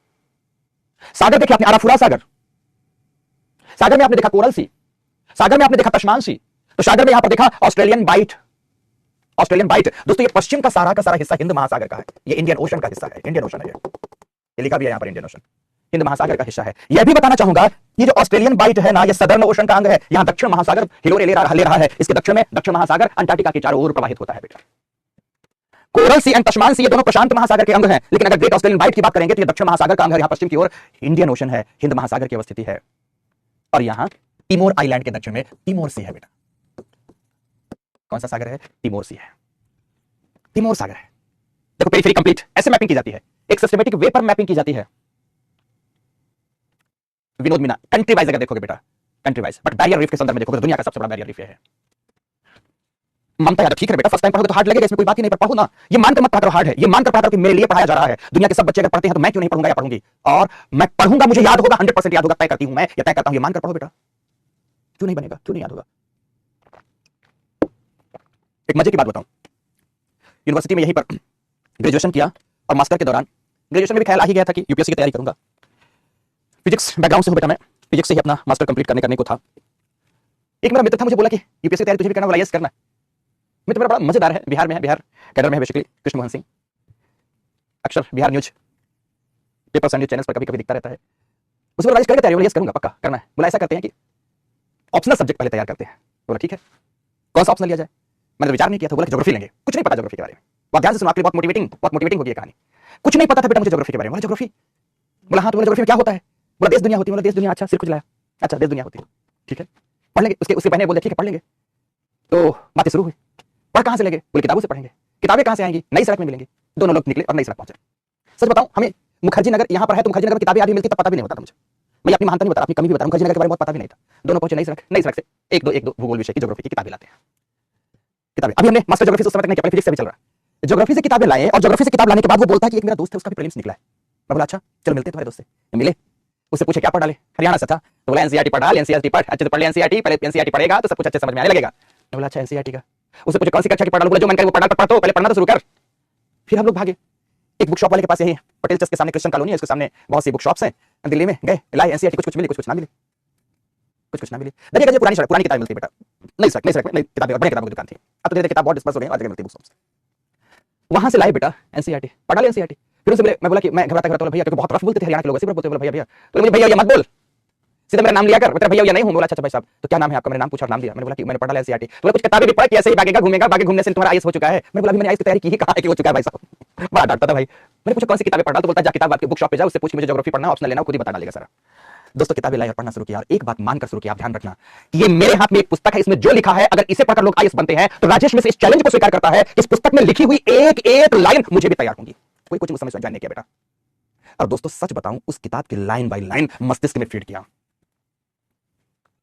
S1: सागर देखे आपने, अराफुरा सागर, सागर में आपने देखा कोरल सी, सागर में आपने देखा तस्मान सी, तो सागर में यहां पर देखा ऑस्ट्रेलियन बाइट, ऑस्ट्रेलियन बाइट। दोस्तों ये पश्चिम का सारा हिस्सा हिंद महासागर का है, ये इंडियन ओशन का हिस्सा है, इंडियन ओशन है, ये लिखा भी है यहां पर इंडियन ओशन, हिंद महासागर का हिस्सा है। यह भी बताना चाहूंगा, ये जो ऑस्ट्रेलियन बाइट है ना, ये सदर्न ओशन का अंग है, यहां दक्षिण महासागर हिलोरे ले रहा है, इसके दक्षिण में दक्षिण महासागर अंटार्कटिका के चारों ओर प्रवाहित होता है बेटा। कोरल सी एंड तस्मान सी ये दोनों प्रशांत महासागर के अंग हैं, लेकिन अगर ग्रेट ऑस्ट्रेलियन बाइट की बात करेंगे तो ये दक्षिण महासागर का अंग है, यहां पश्चिम की ओर इंडियन ओशन है, हिंद महासागर की अवस्थिति है, और यहां तिमोर आइलैंड के दक्षिण में तिमोर सी है बेटा। कौन सा सागर है, तिमोर सी है, तिमोर सागर है। देखो पेरिफेरी कंप्लीट ऐसे मैपिंग की जाती है, एक सिस्टमैटिक वे पर मैपिंग की जाती है। विनोद मीना कंट्री वाइज अगर देखोगे बेटा, country wise, but barrier reef के संदर्भ में देखोगे तो दुनिया का सबसे बड़ा बैरियर रीफ है। मानता यार ठीक है बेटा, फर्स्ट टाइम पढ़ोगे तो हार्ड लगेगा, इसमें कोई बात ही नहीं, पर पढ़ो ना, ये मानकर मत पढ़ा हार्ड है, ये मानकर पढ़ा कि मेरे लिए पढ़ाया जा रहा है। दुनिया के सब बच्चे अगर पढ़ते हैं तो मैं क्यों नहीं पढ़ूंगा या पढ़ूंगी, और मैं पढ़ूंगा, मुझे याद होगा, 100% याद होगा, तय करती हूं मैं, या तय करता हूं, ये मानकर पढ़ो बेटा, क्यों नहीं बनेगा, क्यों नहीं याद होगा। एक मजे की बात बताऊं, यूनिवर्सिटी में यहीं पर ग्रेजुएशन किया और मास्टर के दौरान, ग्रेजुएशन में भी ख्याल आ ही गया था कि यूपीएससी की तैयारी करूंगा, फिजिक्स बैकग्राउंड से हूं बेटा, मैं फिजिक्स से ही अपना मास्टर कंप्लीट करने को था। एक मेरा मित्र था, मुझे बोला कि यूपीएससी की तैयारी तुझे भी करना, बोला यस करना। मित्र मेरा बड़ा मजेदार है, बिहार में है, बिहार कैडर में है बेसिकली, कृष्ण मोहन सिंह, अक्सर Bihar news papers and news channels पर कभी कभी दिखता रहता है। मुझे बोला करके तैयारी, बोला यस करूंगा पक्का करना है। बोला ऐसा करते हैं कि ऑप्शनल सब्जेक्ट पहले तैयार करते हैं। बोला ठीक है, कौन सा ऑप्शन लिया जाए, मैंने विचार नहीं किया था, बोला ज्योग्राफी लेंगे, कुछ नहीं पता ज्योग्राफी के बारे में, बहुत ध्यान से सुनो, आपके लिए बहुत मोटिवेटिंग होगी ये कहानी। कुछ नहीं पता था बेटा मुझे ज्योग्राफी के बारे में। बोला ज्योग्राफी, बोला हाँ, तो बोला ज्योग्राफी में क्या होता है, बोला देश दुनिया होती है। बोला देश दुनिया, अच्छा सिर कुछ लाया, अच्छा देश दुनिया होती है, ठीक है पढ़ लेंगे। उसके पहले बोले ठीक है पढ़ लेंगे, तो बातें शुरू हुई, पढ़ कहां से लेंगे, बोले किताबों से पढ़ेंगे। किताबें कहां से आएंगी, नई सड़क में मिलेंगी। दोनों लोग निकले और नई सड़क पहुंचे। सच बताऊं, हमें मुखर्जी नगर यहां पर है, तो मुखर्जी नगर में किताबें आदि मिलती तब पता भी नहीं होता था मुझे, मैं अपनी महानता नहीं बता, अपनी कमी भी बता, मुखर्जी नगर के बारे में बहुत पता भी नहीं था। दोनों पहुंचे नई सड़क से एक दो भूगोल विषय की ज्योग्राफी की किताबें लाते हैं। किताबें अभी हमने मास्टर ज्योग्राफी से उस समय तक नहीं किया, फिजिक्स से भी चल रहा है। ज्योग्राफी से किताबें लाए, और ज्योग्राफी से किताब लाने के बाद वो बोलता है कि एक मेरा दोस्त है, उसका भी प्रीलिम्स निकला है। मैं बोला अच्छा चल मिलते तुम्हारे दोस्त से। मिले, उससे पूछे क्या पढ़ डाले, हरियाणा से था, तो बोला एनसीईआरटी पढ़ डाल, एनसीईआरटी पढ़, अच्छे से पढ़ ले एनसीईआरटी, पहले एनसीईआरटी पढ़ेगा तो सब कुछ अच्छे समझ में आने लगेगा। मैं बोला अच्छा एनसीईआरटी का। उससे पूछे कौन सी कक्षा की पढ़ डालूं, बोला जो मन करे वो पढ़ तो पहले पढ़ना तो शुरू कर। फिर हम लोग भागे एक बुक शॉप वाले के पास, यही पटेल चर्च के सामने क्रिश्चियन कॉलोनी है, उसके सामने बहुत सी बुक शॉप्स हैं दिल्ली में, गए लाए एनसीईआरटी, कुछ मिली, कुछ ना मिली, कुछ ना मिली। देखिएगा पुरानी किताब मिलती है बेटा, नई सड़क में किताबें, बड़ी किताबों की दुकान थी, अब तो किताब बहुत डिस्पर्स हो गई, और जगह मिलती बुक शॉप्स, वहां से लाए बेटा एनसीईआरटी, पढ़ा ले एनसीईआरटी। फिर उससे मैं बोला कि मैं घबराता भैया, क्योंकि बहुत रफ बोलते थे हरियाणा के लोग, ऐसे बोलते बोले भैया, तो मुझे भैया मत बोल, सीधा मेरा नाम लिया कर, तेरा भैया नहीं हूं। बोला अच्छा भाई साहब तो क्या नाम है आपका, मैंने नाम पूछा, नाम दिया, मैंने बोला कि मैंने पढ़ा एनसीईआरटी। बोला कुछ किताबें भी पढ़ के ऐसे ही भागेगा घूमेगा, बाकी घूमने से तुम्हारा आईएएस हो चुका है। मैंने बोला अभी मैंने आईएएस की तैयारी की ही कहां है कि हो चुका है भाई साहब, बड़ा डांटता था भाई। मैंने पूछा कौन सी किताबें पढ़ा, तो बोलता जा किताब आपकी बुक शॉप पे जा, उससे पूछ मुझे ज्योग्राफी पढ़ना, ऑप्शनल लेना, खुद ही बता डालेगा सारा। दोस्तों किताबें लाए और पढ़ना शुरू किया, और एक बात मानकर शुरू किया, आप ध्यान रखना कि ये मेरे हाथ में एक पुस्तक है, इसमें जो लिखा है अगर इसे पढ़कर लोग आईएएस बनते हैं तो राजेश में से इस चैलेंज को स्वीकार करता है कि इस पुस्तक में लिखी हुई एक एक लाइन मुझे भी तैयार होगी। कोई कुछ समझ नहीं किया बेटा, और दोस्तों सच बताऊं उस किताब की लाइन बाय लाइन मस्तिष्क में फीड किया,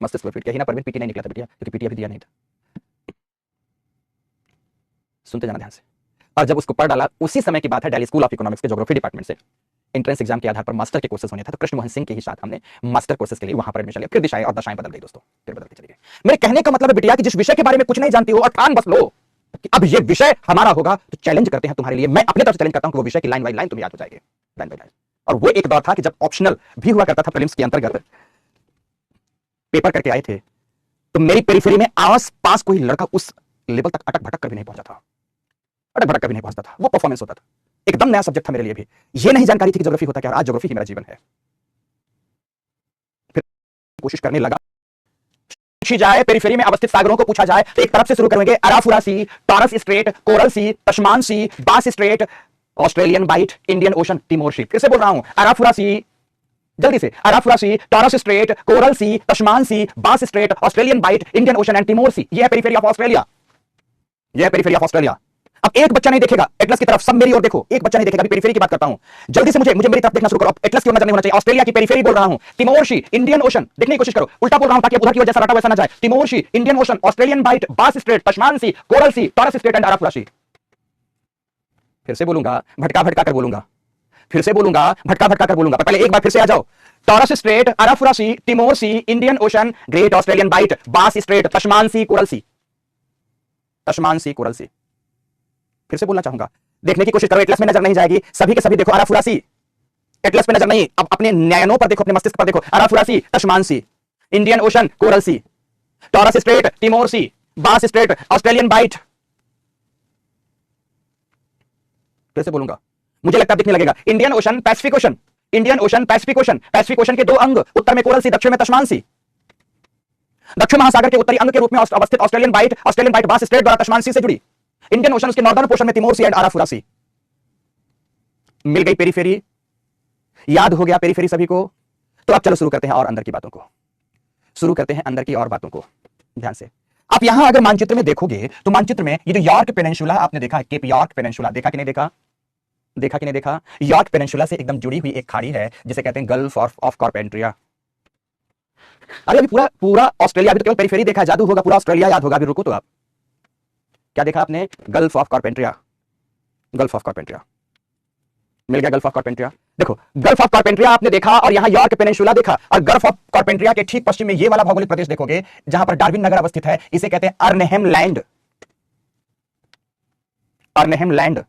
S1: मस्तिष्क में फीड किया ही ना, परवीन पीटी नहीं निकला था बेटा, क्योंकि पीटी अभी दिया नहीं था। सुनते जाना ध्यान से। और जब उसको पढ़ डाला, उसी समय की बात है, दिल्ली स्कूल ऑफ इकोनॉमिक्स के ज्योग्राफी डिपार्टमेंट से एंट्रेंस एग्जाम के आधार पर मास्टर के कोर्सेज होने थे, तो कृष्ण मोहन सिंह के ही साथ हमने मास्टर कोर्सेज के लिए वहां पर एडमिशन लिया। फिर दिशाएं और दशाएं बदल गई दोस्तों, फिर बदल के चली गई। मेरे कहने का मतलब है बिटिया कि जिस विषय के बारे में कुछ नहीं जानती हो और ठान बस लो, कि अब ये विषय हमारा होगा, तो चैलेंज करते हैं तुम्हारे लिए, मैं अपने तरफ से चैलेंज करता हूं कि वो विषय की लाइन बाय लाइन तुम्हें याद हो जाएगी, लाइन बाय लाइन। और वो एक दौर था कि जब ऑप्शनल भी हुआ करता था प्रीलिम्स के अंतर्गत, पेपर करके आए थे, तो मेरी पेरिफेरी में आस पास कोई लड़का उस लेवल तक अटक भटक कर भी नहीं पहुंचा था, अटक भटक कर भी नहीं पहुंचता था, वो परफॉर्मेंस होता था। एकदम नया सब्जेक्ट था मेरे लिए भी, ये नहीं जानकारी थी कि ज्योग्राफी होता क्या, आज ज्योग्राफी ही मेरा जीवन है। फिर कोशिश करने लगा, पूछी जाए पेरिफेरी में अवस्थित सागरों को पूछा जाए, तो एक तरफ से शुरू करेंगे, Arafura Sea, Torres Strait, Coral Sea, Tasman Sea, Bass Strait, Australian Bight, Indian Ocean, Timor Sea. फिर से बोल रहा हूं, अराफुरा सी, जल्दी से, Arafura Sea, Torres Strait, Coral Sea, Tasman Sea, Bass Strait, Australian Bight, Indian Ocean and Timor Sea. यह है periphery of Australia, यह है पेरिफेरी ऑफ ऑस्ट्रेलिया। अब एक बच्चा नहीं देखेगा एटलस की तरफ, सब मेरी ओर देखो, एक बच्चा नहीं देखेगा, अभी पेरिफेरी की बात करता हूं, जल्दी से मुझे मेरी तरफ देखना शुरू करो। एटलस की ओर नजर नहीं होना चाहिए, ऑस्ट्रेलिया की पेरिफेरी बोल रहा हूं, तिमोर सी, इंडियन ओशन, देखने की कोशिश करो, उल्टा बोल रहा हूं ताकि उधर की वजह से रटा वैसा ना जाए। Timor Sea, Indian Ocean, Australian Bight, Bass Strait, Tasman Sea, Coral Sea, Torres Strait and Arafura Sea. फिर से बोलूंगा, भटका भटका कर बोलूंगा, फिर से बोलूंगा, भटका भटका कर बोलूंगा, पर पहले एक बार फिर से आ जाओ। Torres Strait, Arafura Sea, Timor Sea, Indian Ocean, Great Australian Bight, Bass Strait, Tasman Sea, Coral Sea, Tasman Sea, Coral Sea. फिर से बोलना चाहूंगा, देखने की कोशिश करो, एटलस में नजर नहीं जाएगी, सभी के सभी देखो, अराफुरा सी, एटलस में नजर नहीं, अब अपने नयनों पर देखो, अपने मस्तिष्क पर देखो, अराफुरा सी, तस्मान सी, Indian ocean, coral Sea, Torres Strait, Timor सी, बास स्ट्रेट, ऑस्ट्रेलियन बाइट। फिर से बोलूंगा, मुझे लगता है दिखने लगेगा, Indian ocean, Pacific ocean, Indian ocean, Pacific ocean, Pacific ocean के दो अंग, उत्तर में कोरल सी, दक्षिण में तस्मान सी। दक्षिण महासागर के उत्तरी अंग के रूप में अवस्थित ऑस्ट्रेलियन बाइट बास स्ट्रेट द्वारा तस्मान सी से जुड़ी। इंडियन ओशन उसके नॉर्दर्न पोर्शन में तिमोर सी एंड अराफुरा सी। मिल गई पेरिफेरी, याद हो गया पेरिफेरी सभी को। तो अब चलो शुरू करते हैं और अंदर की बातों को, शुरू करते हैं अंदर की और बातों को, ध्यान से। आप यहां अगर मानचित्र में देखोगे तो मानचित्र में ये जो यॉर्क पेनिनसुला आपने देखा है, केप यॉर्क पेनिनसुला, देखा कि नहीं देखा, देखा कि नहीं देखा। यॉर्क पेनिनसुला से एकदम जुड़ी हुई एक खाड़ी है जिसे कहते हैं गल्फ ऑफ कार्पेंट्रिया। अरे अभी पूरा पूरा ऑस्ट्रेलिया, अभी तो केवल पेरिफेरी देखा है, जादू होगा पूरा ऑस्ट्रेलिया याद होगा। अभी रुको तो आप, क्या देखा आपने, gulf of Carpentaria, Gulf of कार्पेंट्रिया, मिल गया गल्फ ऑफ कार्पेंट्रिया। देखो गल्फ ऑफ कार्पेंट्रिया आपने देखा और यहां यॉर्क पेनिनसुला देखा, और गल्फ ऑफ कार्पेंट्रिया के ठीक पश्चिम में ये वाला भौगोलिक प्रदेश देखोगे जहां पर डार्विन नगर अवस्थित है, इसे कहते हैं Arnhem Land, Arnhem Land,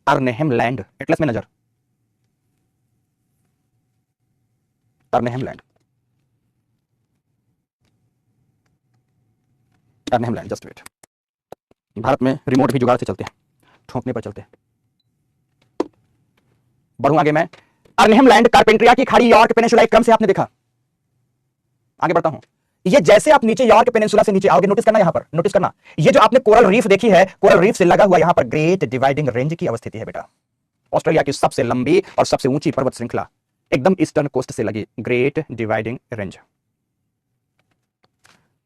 S1: Arnhem Land, atlas में नजर, Arnhem Land, Arnhem Land. Just wait, भारत में रिमोट भी जुगाड़ से चलते हैं, ठोंकने पर चलते हैं। बढ़ूं आगे मैं, अर्नहेम लैंड, कार्पेंट्रिया की खाड़ी, यॉर्क पेनिनसुला, एक क्रम से आपने देखा। आगे बढ़ता हूं, ये जैसे आप नीचे यॉर्क पेनिनसुला से नीचे आओगे, नोटिस करना, यहां पर नोटिस करना, ये जो आपने कोरल रीफ देखी है, कोरल रीफ से लगा हुआ यहां पर ग्रेट डिवाइडिंग रेंज की अवस्थिति है बेटा। ऑस्ट्रेलिया की सबसे लंबी और सबसे ऊंची पर्वत श्रृंखला, एकदम ईस्टर्न कोस्ट से लगी ग्रेट डिवाइडिंग रेंज।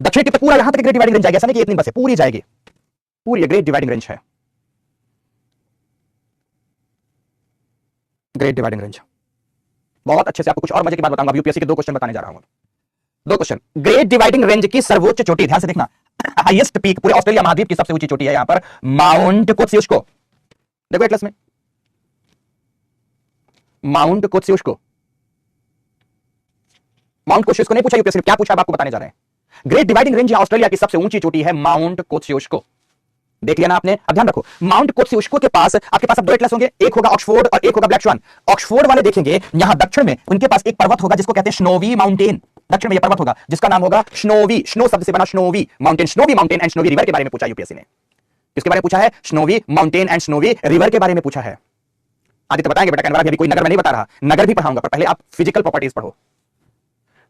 S1: दक्षिण की तो पूरा यहां तक ग्रेट डिवाइडिंग रेंज जाएगी, ऐसा नहीं कि इतनी बस है, पूरी जाएगी, पूरी ग्रेट डिवाइडिंग रेंज है, ग्रेट डिवाइडिंग रेंज। बहुत अच्छे से आपको कुछ और मजे की बात बताऊंगा, यूपीएससी के दो क्वेश्चन बताने जा रहा हूं, दो क्वेश्चन। ग्रेट डिवाइडिंग रेंज की सर्वोच्च चोटी, ध्यान से देखना, हाईएस्ट पीक, पूरे ऑस्ट्रेलिया महाद्वीप की सबसे ऊंची चोटी है यहां पर माउंट कोत्सियुस्को। देखो एटलस में माउंट कोत्सियुस्को, माउंट कोत्सियुस्को नहीं पूछा यूपीएससी, क्या पूछा आपको बताने जा रहे हैं। ग्रेट डिवाइडिंग रेंज ऑस्ट्रेलिया की सबसे ऊंची चोटी है माउंट कोत्सियुस्को, देख लिया ना आपने। अब ध्यान रखो, माउंट कोत्सियुस्को के पास आपके पास अब दो एटलस होंगे, एक होगा ऑक्सफोर्ड और एक होगा ब्लैक स्वान। ऑक्सफोर्ड वाले देखेंगे यहां दक्षिण में उनके पास एक पर्वत होगा जिसको कहते हैं स्नोवी माउंटेन, दक्षिण में यह पर्वत होगा जिसका नाम होगा स्नोवी, स्नो शब्द से बना snowy mountain, snowy Mountain and snowy river के बारे में पूछा यूपीएससी ने। किसके बारे में पूछा है, snowy Mountain and snowy river के बारे में पूछा है। आदित्य बताएंगे बेटा, कैनबरा भी कोई नगर में नहीं बता रहा, नगर भी पढ़ाऊंगा, पर पहले आप फिजिकल प्रॉपर्टीज पढ़ो,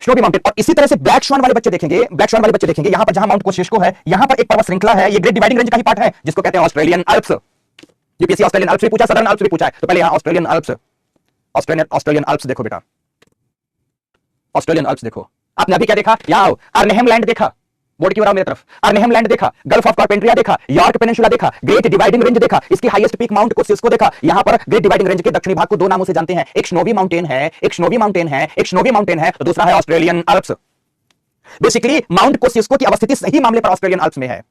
S1: स्नोवी माउंटेन। और इसी तरह से ब्लैक स्वान वाले बच्चे देखेंगे, ब्लैक स्वान वाले बच्चे देखेंगे यहां पर जहां माउंट कोत्सियुस्को है, यहां पर एक पर्वत श्रृंखला है, ये ग्रेट डिवाइडिंग रेंज का ही पार्ट है जिसको कहते हैं Australian Alps. UPSC Australian Alps भी पूछा, सदर्न अल्प्स भी पूछा है, तो पहले यहां ऑस्ट्रेलियन अल्प्स, ऑस्ट्रेलियन अल्प्स देखो बेटा, ऑस्ट्रेलियन अल्प्स देखो। आपने अभी क्या देखा, यहां आओ, अर्नहेम लैंड देखा, बोर्ड की ओर आओ मेरी तरफ, अर्नहेम लैंड देखा, गल्फ ऑफ कार्पेंट्रिया देखा, यॉर्क पेनिनसुला देखा, ग्रेट डिवाइडिंग रेंज देखा, इसकी हाईएस्ट पीक माउंट कोत्सियुस्को देखा। यहां पर ग्रेट डिवाइडिंग रेंज के दक्षिणी भाग को दो नामों से जानते हैं, एक स्नोवी माउंटेन है, एक स्नोवी माउंटेन है, एक स्नोवी माउंटेन है, तो दूसरा है ऑस्ट्रेलियन अल्प्स। बेसिकली माउंट कोत्सियुस्को की अवस्थिति सही मामले पर ऑस्ट्रेलियन अल्प्स में है,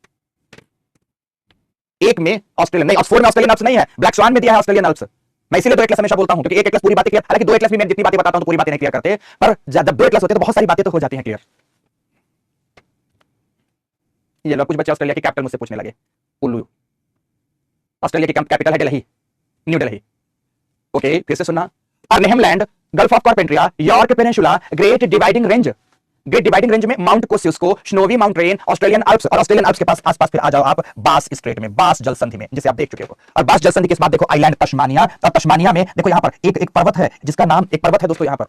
S1: एक में ऑस्ट्रेलियन नहीं, ऑक्सफोर्ड में ऑस्ट्रेलियन अल्प्स नहीं है, ब्लैक स्वान में दिया है ऑस्ट्रेलियन अल्प्स। मैं इसीलिए दो एटलस हमेशा बोलता हूं, क्योंकि एक एटलस पूरी बातें क्लियर, हालांकि दो एटलस भी मैं जितनी बातें बताता हूं तो पूरी बातें नहीं क्लियर करते, पर जब दो एटलस होते हैं तो बहुत सारी बातें तो हो जाती हैं क्लियर। ये लो, कुछ बच्चे ऑस्ट्रेलिया की कैपिटल मुझसे पूछने लगे। उल्लू। ऑस्ट्रेलिया की कैपिटल है दिल्ली, न्यू दिल्ली। ओके, फिर से सुनना। Arnhem Land, Gulf of Carpentaria, York Peninsula, Great Dividing Range. Great Dividing Range में Mount Kosciuszko, Snowy Mountain, Australian Alps, और ऑस्ट्रेलियन अल्प्स के पास आसपास फिर आ जाओ आप बास स्ट्रेट में, बास जलसंधि में, जिसे आप देख चुके हो। और बास जलसंधि के बाद देखो आइलैंड तस्मानिया, और तस्मानिया में देखो यहां पर एक पर्वत है जिसका नाम, एक पर्वत है दोस्तों यहां पर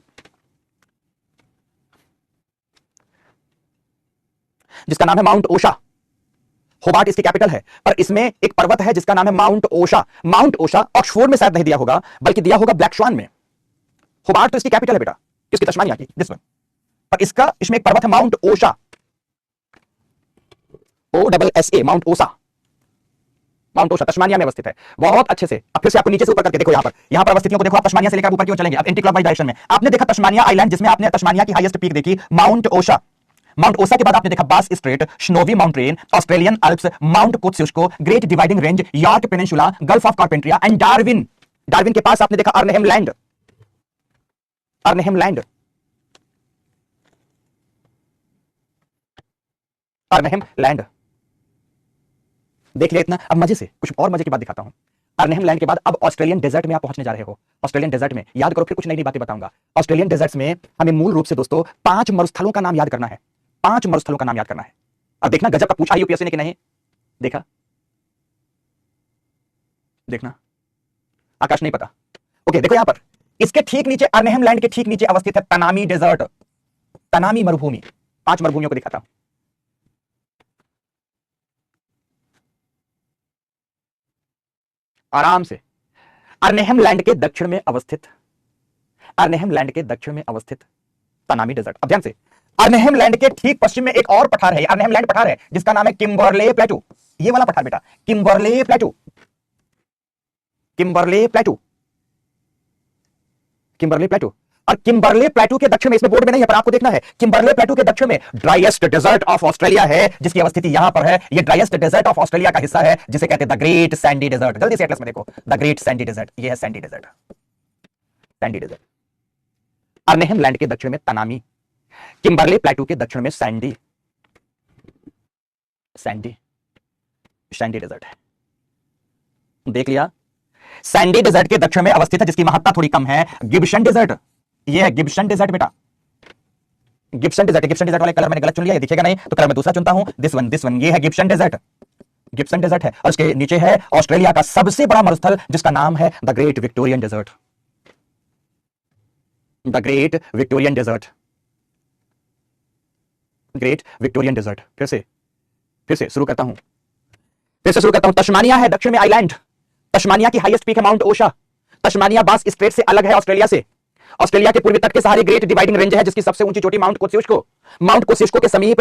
S1: जिसका नाम है माउंट ओशा। होबार्ट इसकी कैपिटल है, पर इसमें एक पर्वत है जिसका नाम है माउंट ओशा। माउंट ओशा ऑक्सफोर्ड में शायद नहीं दिया होगा, बल्कि दिया होगा ब्लैक स्वान में। होबार्ट तो इसकी कैपिटल है बेटा, किसकी? तस्मानिया की, दिस वन। पर इसका, इसमें एक पर्वत है Mount Ossa, OSSA, Mount Ossa. Mount Ossa Tasmania में अवस्थित है। बहुत अच्छे से अब फिर से आपको नीचे से ऊपर करके देखो, यहां पर अवस्थितियों को देखो। आप तस्मानिया से लेकर ऊपर की ओर चलेंगे, आप एंटी क्लॉकवाइज डायरेक्शन में। आपने देखा तस्मानिया आइलैंड, जिसमें आपने तस्मानिया की हाईएस्ट पीक देखी माउंट ओशा। माउंट ओशा के बाद आपने देखा Bass Strait, Snowy Mountain, Australian Alps, Mount Kosciuszko, Great Dividing Range, York Peninsula, Gulf of Carpentaria and Darwin. Darwin के पास आपने देखा Arnhem Land, Arnhem Land, Arnhem Land. देख लिया इतना। अब मजे से कुछ और मजे की बात दिखाता हूं। अर्नहेम लैंड के बाद अब ऑस्ट्रेलियन डेजर्ट में आप पहुंचने जा रहे हो। ऑस्ट्रेलियन डेजर्ट में याद करो, फिर कुछ नई नई बातें बताऊंगा। ऑस्ट्रेलियन डेजर्ट्स में हमें मूल रूप से दोस्तों 5 मरुस्थलों का नाम याद करना है। 5 मरुस्थलों का नाम याद करना है। अब देखना गजब का पूछा यूपीएससी ने कि नहीं, देखा, देखना। आकाश नहीं पता। ओके, देखो यहां पर इसके ठीक नीचे, अर्नहेम लैंड के ठीक नीचे अवस्थित है तनामी डेजर्ट, तनामी मरुभूमि। 5 मरुभूमियों को दिखाता हूं। आराम से। अर्नहेम लैंड के दक्षिण में अवस्थित, अर्नहेम लैंड के दक्षिण में अवस्थित तनामी डेजर्ट। अब ध्यान से, अर्नहेम लैंड के ठीक पश्चिम में एक और पठार है, अर्नहेम लैंड पठार है जिसका नाम है किम्बरले प्लेटू। ये वाला पठार बेटा, Kimberley Plateau, Kimberley Plateau, Kimberley Plateau. और किम्बरले प्लेटू के दक्षिण में, इसमें बोर्ड में नहीं है पर आपको देखना है, किम्बरले प्लेटू के दक्षिण में ड्राइएस्ट डेजर्ट ऑफ ऑस्ट्रेलिया है, जिसकी अवस्थिति यहां पर है। ये ड्राइएस्ट डेजर्ट ऑफ ऑस्ट्रेलिया का हिस्सा है, जिसे कहते हैं द ग्रेट सैंडी डेजर्ट। जल्दी से एटलस में देखो, द ग्रेट सैंडी डेजर्ट, ये है Sandy Desert, Sandy Desert. Arnhem Land के दक्षिण में तनामी, किम्बरले प्लेटू के दक्षिण में सैंडी, सैंडी, सैंडी डेजर्ट है। देख लिया। सैंडी डेजर्ट के दक्षिण में अवस्थित है, जिसकी महत्ता थोड़ी कम है, गिब्सन डेजर्ट। ये है गिब्सन डेजर्ट बेटा, गिब्सन डेजर्ट। गिब्सन डेजर्ट वाले कलर मैंने गलत चुन लिया, ये दिखेगा नहीं तो कलर मैं दूसरा चुनता हूं, दिस वन, दिस वन। ये है गिब्सन डेजर्ट, गिब्सन डेजर्ट है। और उसके नीचे है ऑस्ट्रेलिया का सबसे बड़ा मरुस्थल, जिसका नाम है the Great Victorian Desert, the Great Victorian Desert, Great Victorian Desert. फिर से शुरू करता हूं, फिर से शुरू करता हूं। तस्मानिया है दक्षिण में आइलैंड, तस्मानिया की हाईएस्ट पीक है Mount Ossa. Tasmania Bass straight से अलग है ऑस्ट्रेलिया से। ऑस्ट्रेलिया के पूर्वी तट के सहारे ग्रेट डिवाइडिंग रेंज है, जिसकी सबसे ऊंची चोटी माउंट कोस्सियुस्को, माउंट कोस्सियुस्को के समीप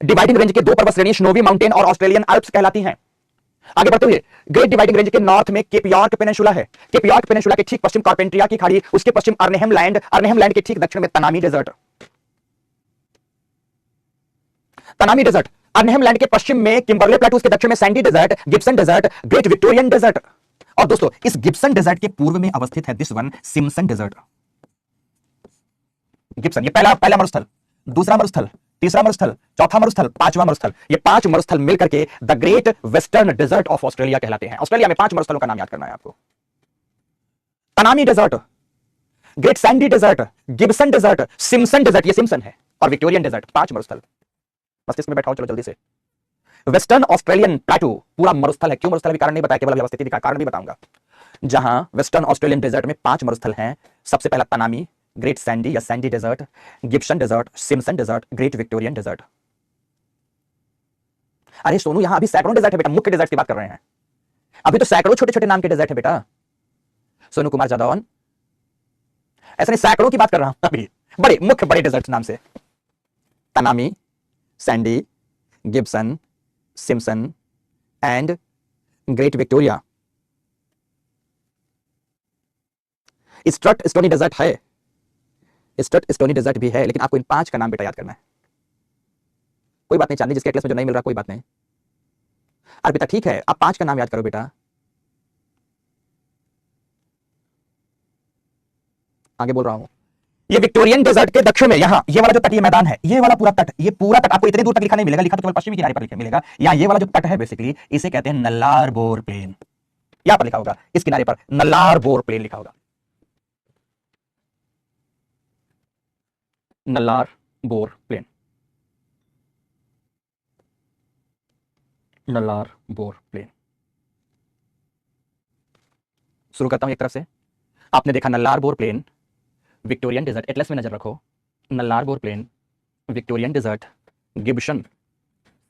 S1: डिवाइडिंग रेंज के 2 पर्वत श्रेणी, स्नोवी माउंटेन और ऑस्ट्रेलियन अल्प्स कहलाती हैं। आगे बढ़ते हुए ग्रेट डिवाइडिंग रेंज के नॉर्थ में केप यॉर्क पेनिनसुला है। केप यॉर्क पेनिनसुला के ठीक पश्चिम कार्पेंट्रिया की खाड़ी, उसके पश्चिम अर्नहेम लैंड, अर्नहेम लैंड के ठीक दक्षिण में Tanami Desert, Tanami Desert. Arnhem Land के पश्चिम में किम्बरले प्लेटू, उसके दक्षिण में Sandy Desert, Gibson Desert, Great Victorian Desert. और दोस्तों इस गिब्सन डेजर्ट के पूर्व में अवस्थित है this one, Simpson Desert. Gibson, ये पहला मरुस्थल, दूसरा मरुस्थल, तीसरा मरुस्थल, चौथा मरुस्थल, 5वां मरुस्थल। ये 5 मरुस्थल मिलकर के the Great Western Desert of Australia कहलाते हैं। ऑस्ट्रेलिया में 5 मरुस्थलों का नाम याद करना है आपको। Tanami Desert, Great Sandy Desert, Gibson Desert, Simpson Desert, ये सिम्सन है, और विक्टोरियन डेजर्ट। 5 मरुस्थल। मस्तिष्क में बैठाओ, चलो जल्दी से। वेस्टर्न ऑस्ट्रेलियन प्लेटू पूरा मरुस्थल है। क्यों मरुस्थल है कारण नहीं बताया, केवल अवस्थिति दिखा, कारण भी बताऊंगा। जहां वेस्टर्न ऑस्ट्रेलियन डेजर्ट में 5 मरुस्थल हैं, सबसे पहला तनामी, ग्रेट सैंडी या Sandy Desert, Gibson Desert, Simpson Desert, Great Victorian Desert. अरे सोनू, यहां अभी सैकड़ों डेजर्ट है बेटा, मुख्य डेजर्ट की बात कर रहे हैं। अभी तो सैकड़ों छोटे छोटे नाम के डेजर्ट है बेटा। सोनू कुमार जादौन, ऐसा नहीं, सैकड़ों की बात कर रहा हूं अभी, बड़े मुख्य बड़े डेजर्ट नाम से। Tanami, Sandy, Gibson, Simpson and Great Victoria. Sturt Stony Desert है, स्ट्रट स्टोनी डेजर्ट भी है, लेकिन आपको इन 5 का नाम बेटा याद करना है। कोई बात नहीं, चांदी जिसके एटलस में जो नहीं मिल रहा कोई बात नहीं। अर्पिता ठीक है, आप 5 का नाम याद करो बेटा। आगे बोल रहा हूं, ये विक्टोरियन डेजर्ट के दक्षिण में यहां ये वाला जो तटीय मैदान है, ये वाला पूरा तट, ये पूरा तट आपको इतनी दूर तक लिखा नहीं मिलेगा, लिखा तो केवल पश्चिमी किनारे पर लिखा मिलेगा। यहां ये वाला जो तट है बेसिकली इसे कहते हैं नल्लार बोर प्लेन। यहां पर लिखा होगा इस किनारे पर नल्लार बोर प्लेन लिखा होगा, Nullarbor Plain, Nullarbor Plain. शुरू करता हूं एक तरफ से। आपने देखा Nullarbor Plain, Victorian Desert, atlas में नजर रखो, Nullarbor Plain, Victorian Desert, Gibson,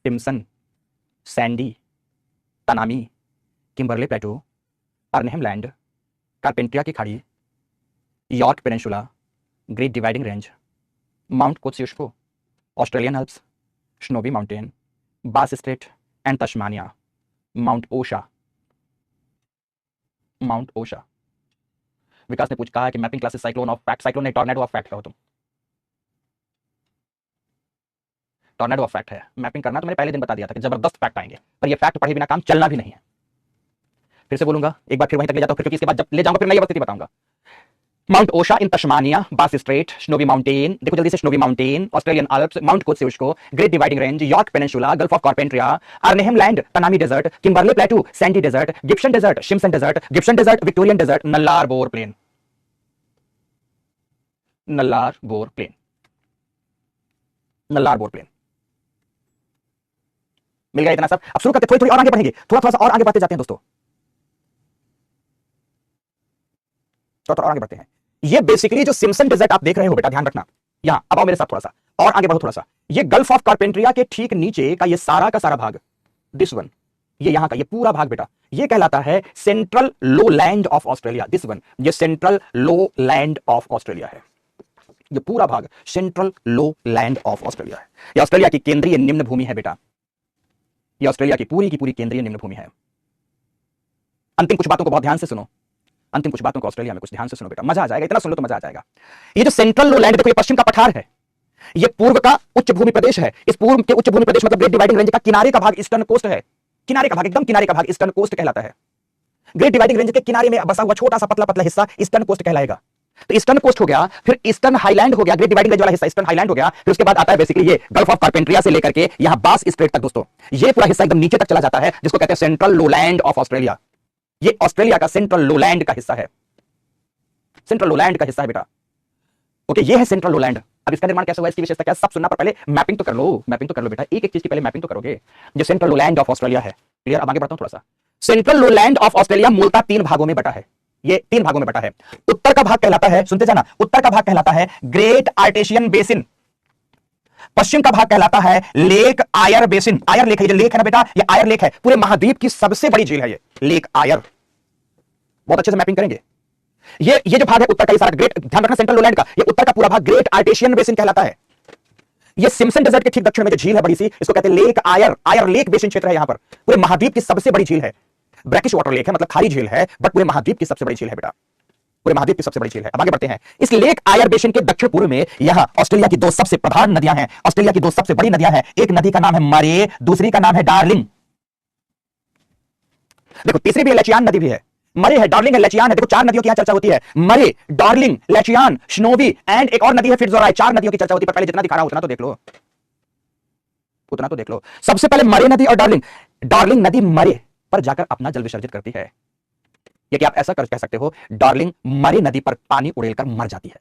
S1: Simpson, Sandy, Tanami, Kimberley Plateau, Arnhem Land, Carpentaria की खाड़ी, York Peninsula, Great Dividing Range, Mount Kosciuszko, Australian Alps, Snowy Mountain, Bass Strait and Tasmania, Mount Ossa, Mount Ossa. Vikas ने कहा है कि mapping classes cyclone of fact, cyclone नहीं tornado of fact कहो तुम। Tornado of fact है, mapping करना तो मैंने पहले दिन बता दिया था कि जबरदस्त फैक्ट आएंगे, पर ये फैक्ट पढ़े बिना काम चलना भी नहीं है। फिर से बोलूंगा एक बार, फिर वहीं तक ले जाता हूं, फिर क्योंकि इसके बाद जब ले जाऊंगा फिर मैं ये स्थिति बताऊंगा। Mount Ossa in Tasmania, Bass Strait, Snowy Mountain, देखो जल्दी से, Snowy Mountain, Australian Alps, Mount Kosciuszko, Great Dividing Range, York Peninsula, Gulf of Carpentaria, Arnhem Land, Tanami Desert, Kimberley Plateau, Sandy Desert, Gibson Desert, Simpson Desert, Gibson Desert, Victorian Desert, Nullarbor Plain, Nullarbor Plain, Nullarbor Plain. मिल गया इतना सब। अब शुरू करते, थोड़ी थोड़ी और आगे बढ़ेंगे, थोड़ा थोड़ा सा और आगे बढ़ते जाते हैं दोस्तों, थोड़ा और आगे बढ़ते हैं। ये बेसिकली जो सिम्पसन डेजर्ट आप देख रहे हो बेटा, ध्यान रखना, यहां अब आओ मेरे साथ थोड़ा सा और आगे बढ़ो थोड़ा सा। ये गल्फ ऑफ कारपेंट्रिया के ठीक नीचे का ये सारा का सारा भाग, दिस वन, ये यहां का ये पूरा भाग बेटा, ये कहलाता है central lowland of Australia. This one, ये central lowland of Australia है, ये पूरा भाग central lowland of Australia है। ये ऑस्ट्रेलिया की केंद्रीय निम्न भूमि है बेटा, ये ऑस्ट्रेलिया की पूरी केंद्रीय निम्न भूमि है। अंतिम कुछ बातों को बहुत ध्यान से सुनो, अंतिम कुछ बातों को ऑस्ट्रेलिया में कुछ ध्यान से सुनो बेटा, मजा आ जाएगा, इतना सुन लो तो मजा आ जाएगा। ये जो सेंट्रल लो लैंड देखो, ये पश्चिम का पठार है, ये पूर्व का उच्च भूमि प्रदेश है। इस पूर्व के उच्च भूमि प्रदेश मतलब ग्रेट डिवाइडिंग रेंज का किनारे का भाग ईस्टर्न कोस्ट है, किनारे का भाग, एकदम किनारे का भाग ईस्टर्न कोस्ट कहलाता है। ग्रेट डिवाइडिंग रेंज के किनारे में बसा हुआ छोटा सा पतला पतला हिस्सा ईस्टर्न कोस्ट कहलाएगा। तो ईस्टर्न कोस्ट हो गया, फिर ईस्टर्न हाईलैंड हो गया, ग्रेट डिवाइडिंग रेंज वाला हिस्सा ईस्टर्न हाईलैंड हो गया, फिर उसके बाद आता है बेसिकली ये गल्फ ऑफ कारपेंट्रिया से लेकर के यहां बास स्ट्रेट तक दोस्तों, ये पूरा हिस्सा एकदम नीचे तक चला जाता है, जिसको कहते हैं सेंट्रल लोलैंड ऑफ ऑस्ट्रेलिया। ये ऑस्ट्रेलिया का सेंट्रल लोलैंड का हिस्सा है, सेंट्रल लोलैंड का हिस्सा है बेटा। ओके, ये है सेंट्रल लोलैंड। अब इसका निर्माण कैसे हुआ, इसकी विशेषता क्या, सब सुनना, पर पहले मैपिंग तो कर लो, मैपिंग तो कर लो बेटा, एक एक चीज की पहले मैपिंग तो करोगे। जो सेंट्रल लोलैंड ऑफ ऑस्ट्रेलिया है, क्लियर। अब आगे बढ़ता हूं थोड़ा सा। सेंट्रल लोलैंड ऑफ ऑस्ट्रेलिया मूलतः 3 भागों में बटा है, ये 3 भागों में बटा है। उत्तर का भाग कहलाता है, सुनते जाना, उत्तर का भाग कहलाता है ग्रेट आर्टेशियन बेसिन, पश्चिम का भाग कहलाता है lake Eyre basin. Eyre lake है, ये लेक है ना बेटा, ये आयर लेक है, पूरे महाद्वीप की सबसे बड़ी झील है ये लेक आयर। बहुत अच्छे से मैपिंग करेंगे। ये जो भाग है उत्तर का, ये सारा ग्रेट, ध्यान रखना सेंट्रल लोलैंड का, ये उत्तर का पूरा भाग ग्रेट आर्टेशियन बेसिन कहलाता है। ये सिम्पसन डेजर्ट के ठीक दक्षिण में जो झील है बड़ी सी, इसको कहते हैं लेक आयर, आयर लेक बेसिन क्षेत्र है। यहां पर पूरे महाद्वीप की सबसे बड़ी झील है, ब्रैकिश वाटर लेक है, मतलब खारी झील है, बट पूरे महाद्वीप की सबसे बड़ी झील है बेटा, पूरे महाद्वीप की सबसे बड़ी झील है। अब आगे बढ़ते हैं। इस लेक आयर बेसिन के दक्षिण पूर्व में यहां ऑस्ट्रेलिया की 2 सबसे प्रधान नदियां हैं, ऑस्ट्रेलिया की 2 सबसे बड़ी नदियां हैं। एक नदी का नाम है मरे, दूसरी का नाम है डार्लिंग। देखो तीसरी भी लेचियान नदी भी है, मरे है, डार्लिंग है, लेचियान है। देखो 4 नदियों की यहां चर्चा होती है, मरे, डार्लिंग, लेचियान, स्नोवी एंड एक और नदी है फिट्जराय। 4 नदियों की चर्चा होती है, पर पहले जितना दिखा रहा हूं उतना तो देख लो, उतना तो देख लो। सबसे पहले मरे नदी और डार्लिंग। डार्लिंग नदी मरे पर जाकर अपना जल विसर्जित करती है, ये कि आप ऐसा कह सकते हो, डार्लिंग मरे नदी पर पानी उड़ेलकर मर जाती है,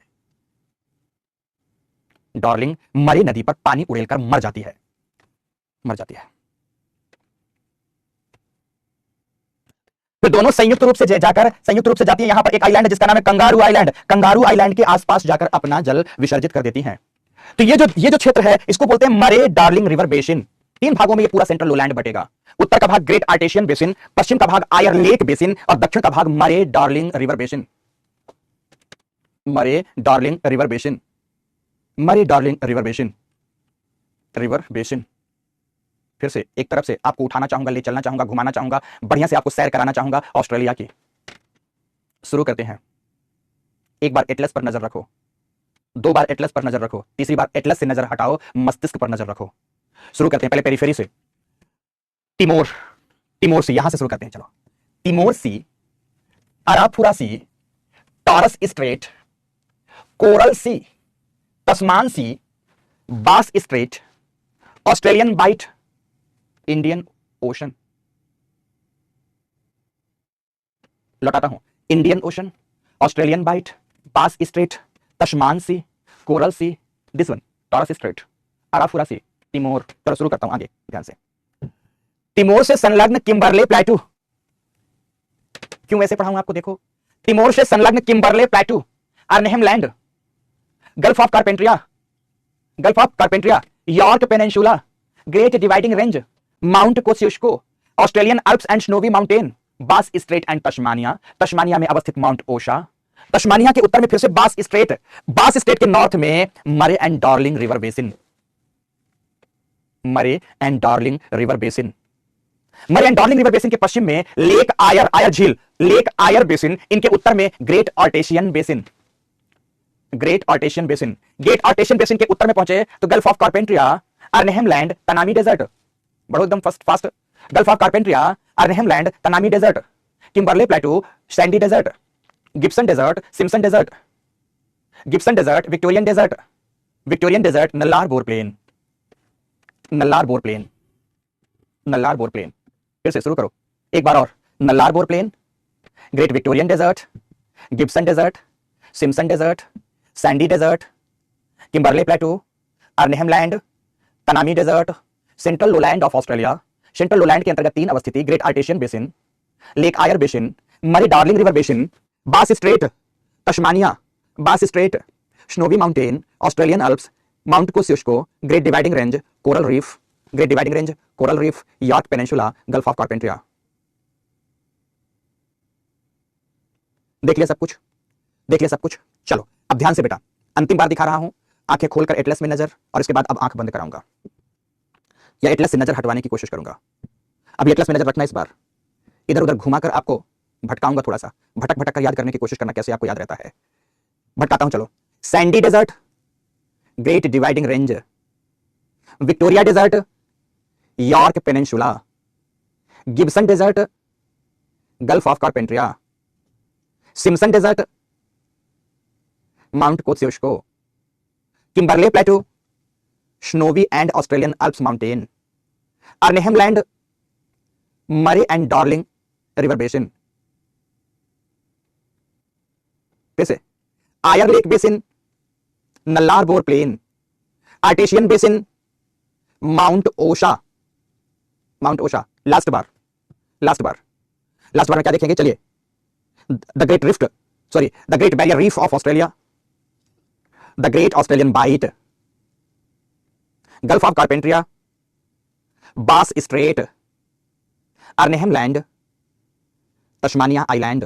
S1: डार्लिंग मरे नदी पर पानी उड़ेलकर मर जाती है, मर जाती है। फिर दोनों संयुक्त रूप से जाती है। यहां पर एक आइलैंड है जिसका नाम है कंगारू आइलैंड, कंगारू आइलैंड के आसपास जाकर अपना जल विसर्जित कर देती हैं। तो ये जो क्षेत्र है इसको बोलते हैं मरे डार्लिंग रिवर बेसिन। 3 भागों में ये पूरा सेंट्रल लोलैंड बटेगा। उत्तर का भाग ग्रेट आर्टेशियन बेसिन, पश्चिम का भाग आयर लेक बेसिन और दक्षिण का भाग मरे Darling River basin, Murray Darling River basin, Murray Darling River basin, river Basin. फिर से एक तरफ से आपको उठाना चाहूंगा, ले चलना चाहूंगा, घुमाना चाहूंगा, बढ़िया से आपको सैर कराना चाहूंगा ऑस्ट्रेलिया की। शुरू करते हैं। एक बार एटलस पर नजर रखो, 2 बार एटलस पर नजर रखो, तीसरी बार एटलस से नजर हटाओ, मस्तिष्क पर नजर रखो। शुरू करते हैं पहले पेरिफेरी से, तिमोर, तिमोर सी, यहां से शुरू करते हैं। चलो, Timor Sea, Arafura Sea, Torres Strait, Coral Sea, Tasman Sea, Bass Strait, Australian Bight, Indian Ocean. लौटाता हूं, Indian Ocean, Australian Bight, Bass Strait, Tasman Sea, Coral Sea, this one Torres Strait, Arafura Sea, Timor. चलो शुरू करता हूं आगे ध्यान से। Timor से संलग्न किम्बरले प्लेटू, क्यों ऐसे पढ़ाऊं आपको, देखो। तिमोर से संलग्न Kimberley Plateau, Arnhem Land, Gulf of Carpentaria, Gulf of Carpentaria, York Peninsula, Great Dividing Range, Mount Kosciuszko, Australian Alps and Snowy Mountain, Bass Strait and Tasmania, Tasmania में अवस्थित माउंट ओशा, तस्मानिया के उत्तर में फिर से बास स्ट्रेट, बास straight के नॉर्थ में मरे एंड डार्लिंग रिवर बेसिन, मरे एंड डार्लिंग रिवर बेसिन, मरे एंड डार्लिंग रिवर बेसिन के पश्चिम में लेक आयर, आयर झील, लेक आयर बेसिन, इनके उत्तर में Great Artesian Basin, Great Artesian Basin, Great Artesian Basin के उत्तर में पहुंचे तो Gulf of Carpentaria, Arnhem Land, Tanami Desert, बढ़ो एकदम fast, Gulf of Carpentaria, Arnhem Land, Tanami Desert, Kimberley Plateau, Sandy Desert, Gibson Desert, Simpson Desert, Gibson Desert, Victorian Desert, Victorian Desert, Nullarbor Plain, Nullarbor Plain, Nullarbor Plain. फिर से शुरू करो एक बार और, Nullarbor Plain, Great Victorian Desert, Gibson Desert, Simpson Desert, Sandy Desert, Kimberley Plateau, Arnhem Land, Tanami Desert, Central Lowland of Australia, Central Lowland के अंतर्गत 3 अवस्थिति, Great Artesian Basin, Lake Eyre Basin, Murray Darling River Basin, Bass Strait, Tasmania, Bass Strait, Snowy Mountain, Australian Alps, Mount Kosciuszko, Great Dividing Range, Coral Reef, Great Dividing Range, Coral Reef, York Peninsula, Gulf of Carpentaria. देख लिया सब कुछ, देख लिया सब कुछ। चलो अब ध्यान से बेटा, अंतिम बार दिखा रहा हूं, आंखें खोलकर एटलस में नजर, और इसके बाद अब आंख बंद कराऊंगा या एटलस से नजर हटवाने की कोशिश करूंगा। अब एटलस में नजर रखना, इस बार इधर उधर घुमाकर आपको भटकाऊंगा, थोड़ा सा भटक भटक कर याद करने की कोशिश करना कैसे आपको याद रहता है। भटकाता हूं, चलो। Sandy Desert, Great Dividing Range, Victoria Desert, York Peninsula, Gibson Desert, Gulf of Carpentaria, Simpson Desert, Mount Kosciuszko, Kimberley Plateau, Snowy and Australian Alps Mountain, Arnhem Land, Murray and Darling River Basin, फिर से Eyre Lake Basin, Nullarbor Plain, Artesian Basin, Mount Ossa, Mount Ossa. Last बार, last बार, last बार में क्या देखेंगे, चलिए। The Great Rift, sorry, the Great Barrier Reef of Australia, the Great Australian Bight, Gulf of Carpentaria, Bass Strait, Arnhem Land, Tasmania Island,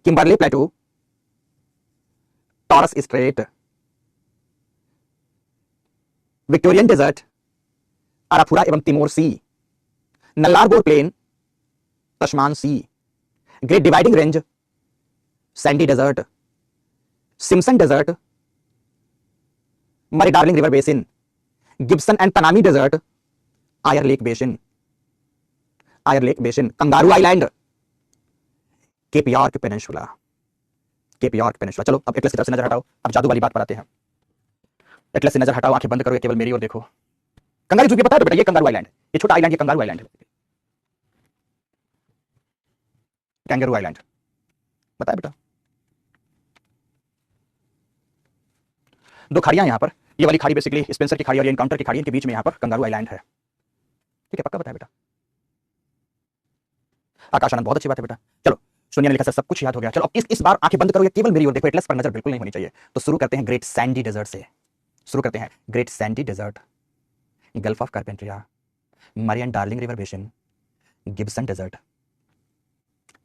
S1: Kimberley Plateau, Torres Strait, Victorian Desert, Arafura एवं Timor Sea, Nullarbor Plain, Tasman Sea, Great Dividing Range, Sandy Desert, Simpson Desert, Murray Darling River Basin, Gibson and Tanami Desert, Eyre Lake Basin, Eyre Lake Basin, Kangaroo Island, Cape York Peninsula, Cape York Peninsula. चलो अब Atlas की तरफ से नजर हटाओ, अब जादू वाली बात पर आते हैं। एटलस से नजर हटाओ, आंखें बंद करो, केवल मेरी ओर देखो। कंगारू झुके, पता है बेटा, ये कंगारू आइलैंड, ये छोटा आइलैंड, ये कंगारू आइलैंड है, कैंगरू आइलैंड, बताया बेटा। 2 खाड़ियां यहां पर, ये वाली खाड़ी बेसिकली स्पेंसर की खाड़ी और ये एनकाउंटर की खाड़ी, इनके बीच में यहां पर कंगारू आइलैंड है। ठीक है, पक्का बताया बेटा। आकाश आनंद, बहुत अच्छी बात है बेटा। चलो सोनिया ने लिखा सर सब कुछ याद हो गया। चलो अब इस बार आंखें बंद करो, केवल मेरी ओर देखो, एटलस पर नजर बिल्कुल नहीं होनी चाहिए। तो शुरू करते हैं ग्रेट सैंडी डेजर्ट से, शुरू करते हैं Great Sandy Desert, Gulf of Carpentaria, Murray and Darling River Basin, Gibson Desert,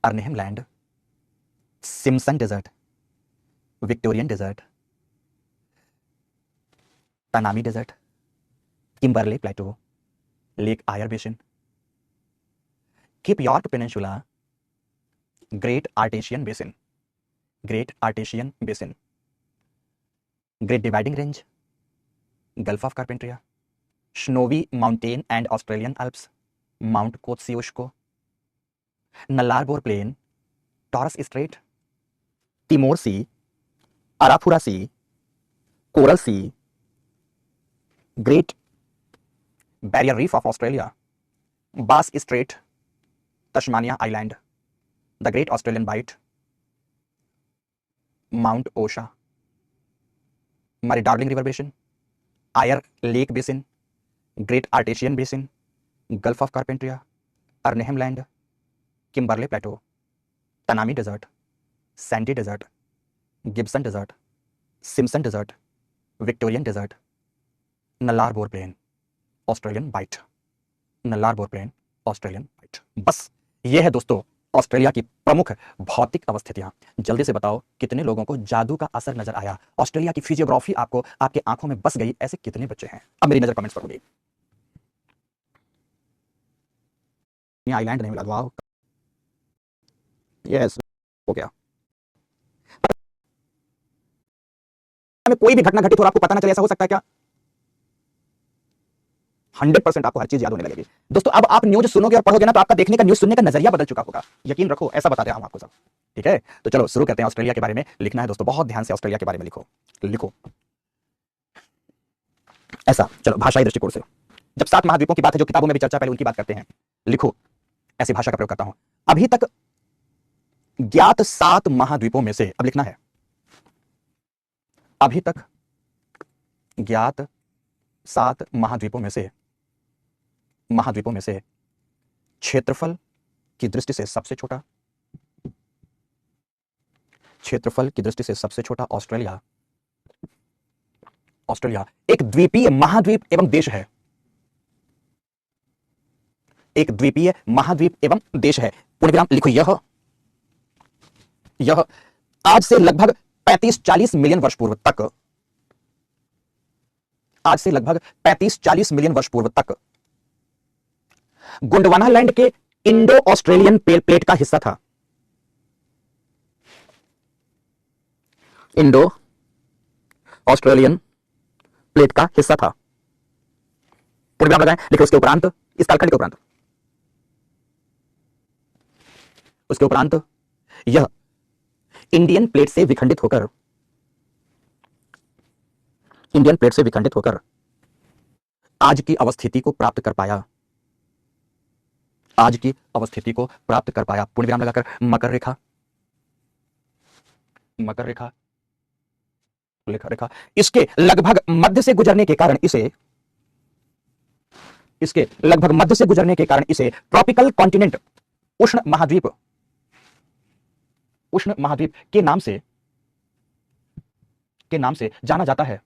S1: Arnhem Land, Simpson Desert, Victorian Desert, Tanami Desert, Kimberley Plateau, Lake Eyre Basin, Cape York Peninsula, Great Artesian Basin, Great Artesian Basin, Great Dividing Range, Gulf of Carpentaria, Snowy Mountain and Australian Alps, Mount Kosciuszko, Nullarbor Plain, Torres Strait, Timor Sea, Arafura Sea, Coral Sea, Great Barrier Reef of Australia, Bass Strait, Tasmania Island, the Great Australian Bight, Mount Ossa, Murray Darling River Basin, Eyre Lake Basin, Great Artesian Basin, Gulf of Carpentaria, Arnhem Land, Kimberley Plateau, Tanami Desert, Sandy Desert, Gibson Desert, Simpson Desert, Victorian Desert, Nullarbor Plain, Australian Bight, Nullarbor Plain, Australian Bight. बस ये है दोस्तों Australia की प्रमुख भौतिक अवस्थितियां। जल्दी से बताओ कितने लोगों को जादू का असर नजर आया, ऑस्ट्रेलिया की फिजियोग्राफी आपको आपके आंखों में बस गई, ऐसे कितने बच्चे हैं? अब मेरी नजर कमेंट्स पर होगी। आइलैंड नहीं मिला, वाह, यस हो गया। में कोई भी घटना घटित हो आपको पता ना चले, ऐसा हो सकता है क्या? 100% आपको हर चीज याद होने लगेगी दोस्तों। अब आप न्यूज सुनोगे और पढ़ोगे ना तो आपका देखने का, न्यूज सुनने का नजरिया बदल चुका होगा, यकीन रखो, ऐसा बता रहा हूं आपको सब। ठीक है, तो चलो शुरू करते हैं। ऑस्ट्रेलिया के बारे में लिखना है दोस्तों, बहुत ध्यान से ऑस्ट्रेलिया के बारे में लिखो लिखो ऐसा। चलो भाषाई दृष्टिकोण से, जब 7 महाद्वीपों की बात है, जो किताबों में भी चर्चा, पहले उनकी बात करते हैं। लिखो, ऐसी भाषा का प्रयोग करता हूं। अभी तक ज्ञात 7 महाद्वीपों में से, अब लिखना है, अभी तक ज्ञात 7 महाद्वीपों में से क्षेत्रफल की दृष्टि से सबसे छोटा, क्षेत्रफल की दृष्टि से सबसे छोटा ऑस्ट्रेलिया एक द्वीपीय महाद्वीप एवं देश है। एक द्वीपीय महाद्वीप एवं देश है। पूर्ण विराम लिखो। यह आज से लगभग 35-40 मिलियन वर्ष पूर्व तक, आज से लगभग 35-40 मिलियन वर्ष पूर्व तक गोंडवाना लैंड के इंडो ऑस्ट्रेलियन प्लेट का हिस्सा था। इंडो ऑस्ट्रेलियन प्लेट का हिस्सा था। पूर्ण विराम लगाएं, लिखो। उसके उपरांत, इस कालखंड के उपरांत, उसके उपरांत यह इंडियन प्लेट से विखंडित होकर, आज की अवस्थिति को प्राप्त कर पाया, आज की अवस्थिति को प्राप्त कर पाया। पूर्ण विराम लगाकर मकर रेखा इसके लगभग मध्य से गुजरने के कारण इसे ट्रॉपिकल कॉन्टिनेंट, उष्ण महाद्वीप के नाम से जाना जाता है।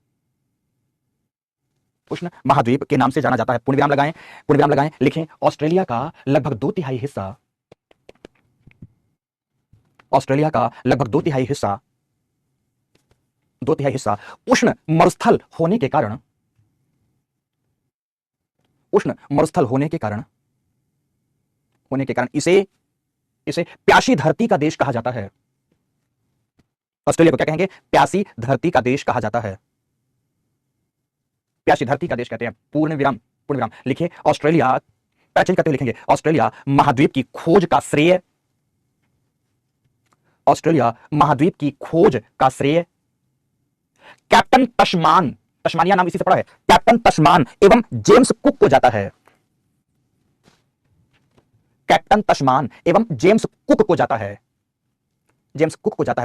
S1: उष्ण महाद्वीप के नाम से जाना जाता है। पूर्ण विराम लगाएं, लिखें। ऑस्ट्रेलिया का लगभग 2/3 हिस्सा उष्ण मरुस्थल होने के कारण इसे प्यासी धरती का देश कहा जाता है। ऑस्ट्रेलिया को क्या कहेंगे? प्यासी धरती का देश कहा जाता है। प्यासी धरती का देश कहते हैं। पूर्ण विराम लिखिए। ऑस्ट्रेलिया, चेंज करते हुए लिखेंगे, ऑस्ट्रेलिया महाद्वीप की खोज का श्रेय कैप्टन तस्मानिया नाम इसी से पड़ा है, कैप्टन तस्मान एवं जेम्स कुक को जाता है। कैप्टन तस्मान एवं जेम्स कुक को जाता है।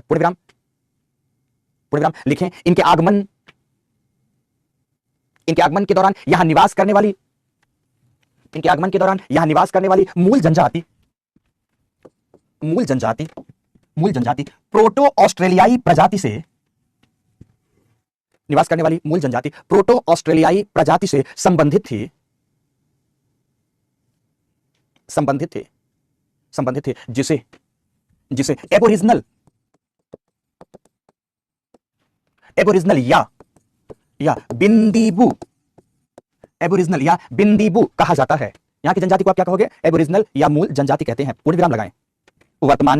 S1: पूर्ण विराम लिखें। इनके आगमन के दौरान यहां निवास करने वाली मूल जनजाति प्रोटो ऑस्ट्रेलियाई प्रजाति से संबंधित थी, जिसे एबोरिजिनल या बिंदीबू कहा जाता है। यहां की जनजाति को आप क्या कहोगे? एबोरिजिनल या मूल जनजाति कहते हैं। पूर्ण विराम लगाएं। वर्तमान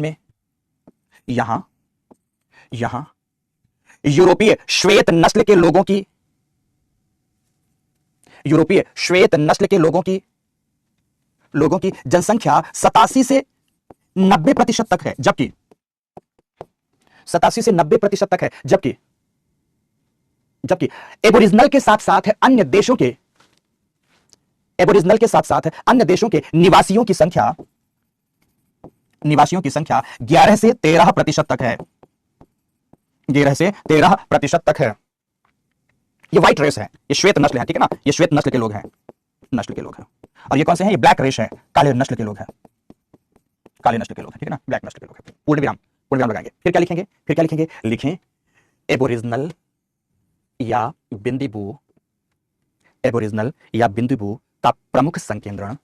S1: में यहां यूरोपीय श्वेत नस्ल के लोगों की जनसंख्या 87 से 90% तक है, 87 से 90% तक है, जबकि जबकि एबोरिजिनल के साथ साथ अन्य देशों के एबोरिजिनल के साथ साथ अन्य देशों के निवासियों की संख्या 11 से 13% तक है। 11 से 13% तक है। ये व्हाइट रेस है, ये श्वेत नस्ल है, ठीक है ना, ये श्वेत नस्ल के लोग हैं, और ये कौन से हैं, ये ब्लैक रेस है, काले नस्ल के लोग हैं, ठीक है ना, ब्लैक नस्ल के लोग हैं। पूर्ण विराम लगाएंगे। फिर क्या लिखेंगे, लिखें एबोरिजिनल या बिंदुबू का प्रमुख संकेंद्रण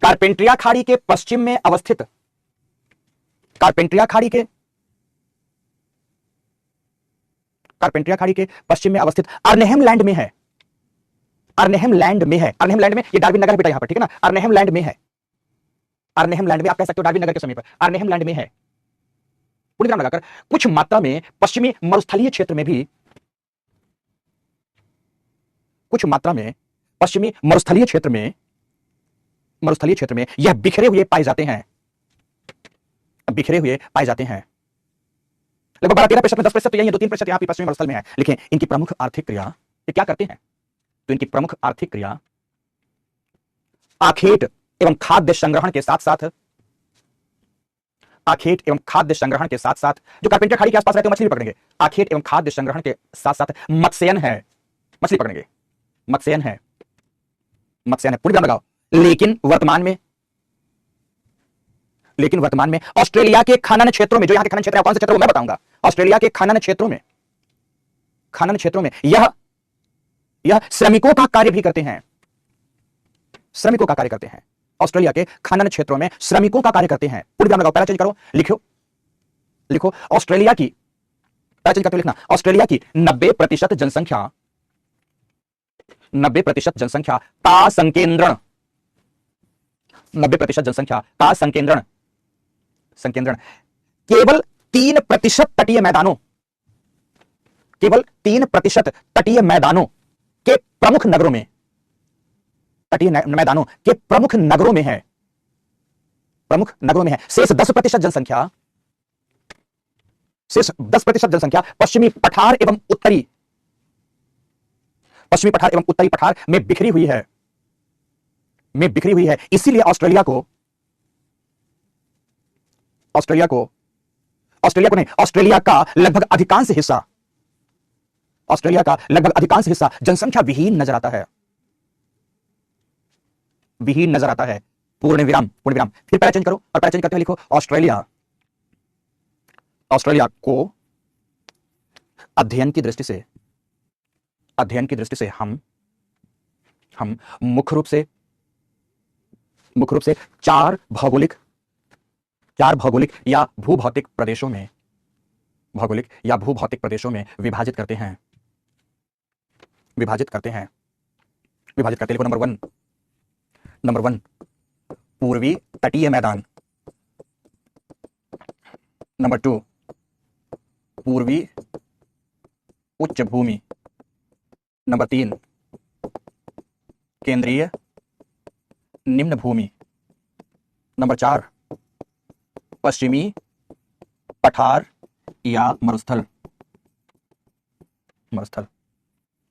S1: कारपेंट्रिया खाड़ी के पश्चिम में अवस्थित कारपेंट्रिया खाड़ी के पश्चिम में अवस्थित अर्नेहम लैंड में है। अर्नेहम लैंड में, ये डार्विन नगर है बेटा, यहां पर, ठीक है ना, अर्नेहम लैंड में, आप कह सकते हो डार्विन नगर के समीप, अर्नेहम लैंड में है। पूर्ण विराम लगाकर कुछ मात्रा में पश्चिमी मरुस्थलीय क्षेत्र में यह बिखरे हुए पाए जाते हैं। लगभग 12-13% में 10% तो यही है, 2-3% यहाँ पश्चिमी मरुस्थल में है। लिखें इनकी प्रमुख आर्थिक क्रिया, ये क्या करते हैं, तो इनकी प्रमुख आर्थिक क्रिया आखेट एवं खाद्य संग्रहण के साथ साथ जो कारपेंटर खाड़ी के आसपास रहते हैं मछली पकड़ेंगे, आखेट एवं खाद्य संग्रहण के साथ साथ मत्स्यन है, मछली पकड़ेंगे, मत्स्यन है। पूरी ध्यान लगाओ। लेकिन वर्तमान में ऑस्ट्रेलिया के खनन क्षेत्रों में, जो यहां के खनन क्षेत्र है, कौन से क्षेत्र वो मैं बताऊंगा, ऑस्ट्रेलिया के खनन क्षेत्रों में यह श्रमिकों का कार्य भी करते हैं। ऑस्ट्रेलिया के खनन क्षेत्रों में श्रमिकों का कार्य करते हैं। पूरी ध्यान लगाओ। पहला चेंज करो, लिखो ऑस्ट्रेलिया की, पहला चेंज करते हुए लिखना, ऑस्ट्रेलिया की 90% जनसंख्या का संकेंद्रण, 90% जनसंख्या का संकेंद्रण केवल 3% तटीय मैदानों के प्रमुख नगरों में है। शेष 10% जनसंख्या पश्चिमी पठार एवं उत्तरी पठार में बिखरी हुई है। इसीलिए ऑस्ट्रेलिया का लगभग अधिकांश हिस्सा जनसंख्या विहीन नजर आता है। पूर्ण विराम। फिर पहला चेंज करो, और पहला चेंज करते हुए लिखो ऑस्ट्रेलिया को अध्ययन की दृष्टि से हम मुख्य रूप से चार भौगोलिक या भूभौतिक प्रदेशों में विभाजित करते हैं। लिखो नंबर वन पूर्वी तटीय मैदान, नंबर 2 पूर्वी उच्च भूमि, नंबर 3 केंद्रीय निम्न भूमि, नंबर 4 पश्चिमी पठार या मरुस्थल।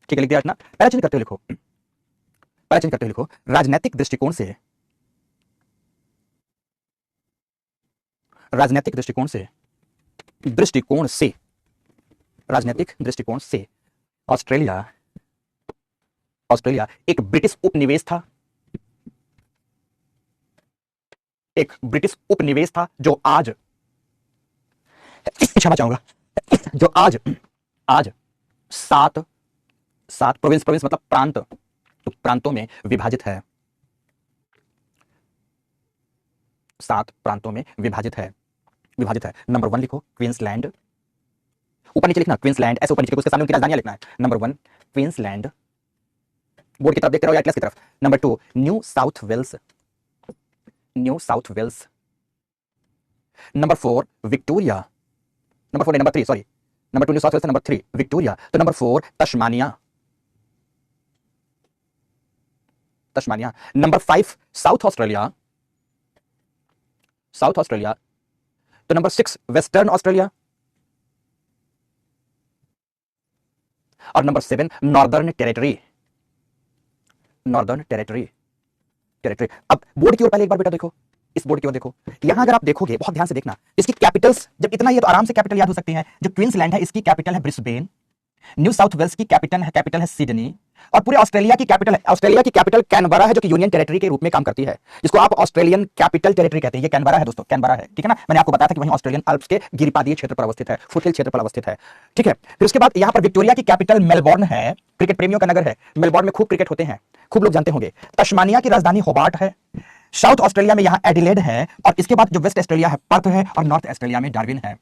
S1: ठीक है, लिख दिया ना। पहला चेंज करते हुए लिखो राजनीतिक दृष्टिकोण से ऑस्ट्रेलिया एक ब्रिटिश उपनिवेश था जो आज क्षमा चाहूंगा, जो आज 7 प्रोविंस मतलब प्रांतों में विभाजित है। 7 प्रांतों में विभाजित है। नंबर 1 लिखो क्वींसलैंड, ऊपर नीचे लिखना क्वींसलैंड, ऐसे ऊपर नीचे, उसके सामने उनकी राजधानियां लिखना है। नंबर 1 क्वींसलैंड, बोर्ड की तरफ देखते रहो या एटलस की तरफ। Number 2 New South Wales. Number 4 Victoria, number 3 sorry, number 2 New South Wales, number 3 Victoria. तो number 4 Tasmania. Number 5 South Australia, तो नंबर 6 वेस्टर्न ऑस्ट्रेलिया, और number 7 Northern Territory. Northern Territory, Territory. अब बोर्ड की ओर पहले एक बार बेटा देखो, इस बोर्ड की ओर देखो। यहां अगर आप देखोगे, बहुत ध्यान से देखना, इसकी कैपिटल्स जब इतना ही है तो आराम से कैपिटल याद हो सकती है। जो क्वींसलैंड है इसकी कैपिटल है ब्रिस्बेन, न्यू साउथ वेल्स की कैपिटल है सिडनी, और पूरे ऑस्ट्रेलिया की कैपिटल कैनबरा है, जो कि यूनियन टेरिटरी के रूप में काम करती है, जिसको आप ऑस्ट्रेलियन कैपिटल टेरिटरी कहते हैं। ये कैनबरा है दोस्तों, कैनबरा है, ठीक है ना। मैंने आपको बताया था कि वहीं ऑस्ट्रेलियन अल्प्स के गिरिपादीय क्षेत्र पर अवस्थित है, फुटहिल क्षेत्र पर अवस्थित है, ठीक है। फिर उसके बाद यहां पर विक्टोरिया की कैपिटल मेलबोर्न है, क्रिकेट प्रेमियों का नगर है, मेलबोर्न में खूब क्रिकेट होते हैं, खूब लोग जानते होंगे। तस्मानिया की राजधानी होबार्ट है, साउथ ऑस्ट्रेलिया में यहां एडिलेड है, और इसके बाद जो वेस्ट ऑस्ट्रेलिया है पर्थ है, और नॉर्थ ऑस्ट्रेलिया में डार्विन है।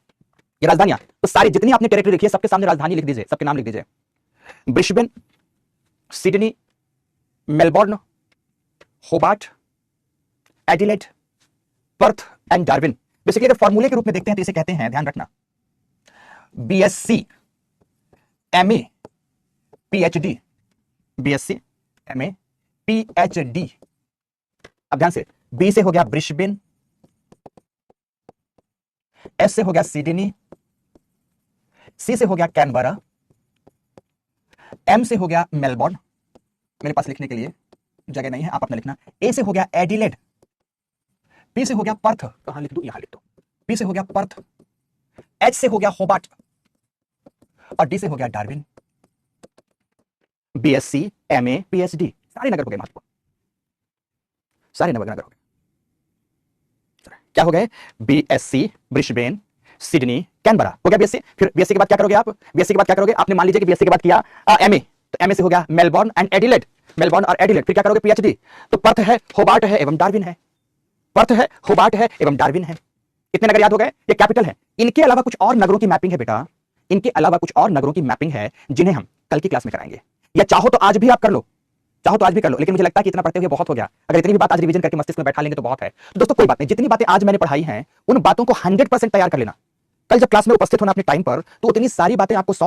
S1: ये राजधानियां तो सारी जितनी आपने टेरिटरी लिखी है सबके सामने राजधानी लिख दीजिए, सबके नाम लिख दीजिए। Brisbane, Sydney, Melbourne, Hobart, Adelaide, Perth and Darwin. Basically अगर फॉर्मूले के रूप में देखते हैं तो इसे कहते हैं, ध्यान रखना, BSc, MA, PhD, BSc, MA, PhD. अब ध्यान से, बी से हो गया ब्रिस्बेन, एस से हो गया सिडनी, सी से हो गया कैनबरा, एम से हो गया मेलबोर्न, मेरे पास लिखने के लिए जगह नहीं है, आप अपना लिखना। ए से हो गया एडिलेड, पी से हो गया पर्थ, कहां लिख दूं, यहां लिख दो, पी से हो गया पर्थ, एच से हो गया होबार्ट, और डी से हो गया डार्विन। बीएससी, एमए, पीएचडी, सारे नगर हो गए महत्वपूर्ण, सारे नगर हो गए। क्या हो गए? बीएससी, ब्रिस्बेन, सिडनी, कैनबरा, हो गया बीएससी। फिर बीएससी के बाद क्या करोगे आप? बीएससी के बाद क्या करोगे? आपने मान लीजिए कि बीएससी के बाद किया एमए, तो एमए से हो गया मेलबोर्न एंड एडिलेड, मेलबोर्न और एडिलेड। फिर क्या करोगे? पीएचडी। तो पर्थ है, होबार्ट है एवं डार्विन है, पर्थ है, होबार्ट है एवं डार्विन है। कितने नगर याद हो गए? ये कैपिटल है। इनके अलावा कुछ और नगरों की मैपिंग है बेटा, इनके अलावा कुछ और नगरों की मैपिंग है जिन्हें हम कल की क्लास में कराएंगे, या चाहो तो आज भी आप कर लो, चाहो तो आज भी कर लो, लेकिन मुझे लगता है कि इतना पढ़ते हुए बहुत हो गया। अगर इतनी भी बात आज रिवीजन करके मस्तिष्क में बैठा लेंगे तो बहुत है। तो दोस्तों कोई बात नहीं, जितनी बातें आज मैंने पढ़ाई हैं उन बातों को 100% तैयार कर लेना। कल जब क्लास में उपस्थित होना अपने टाइम पर, तो उतनी सारी बातें आपको 100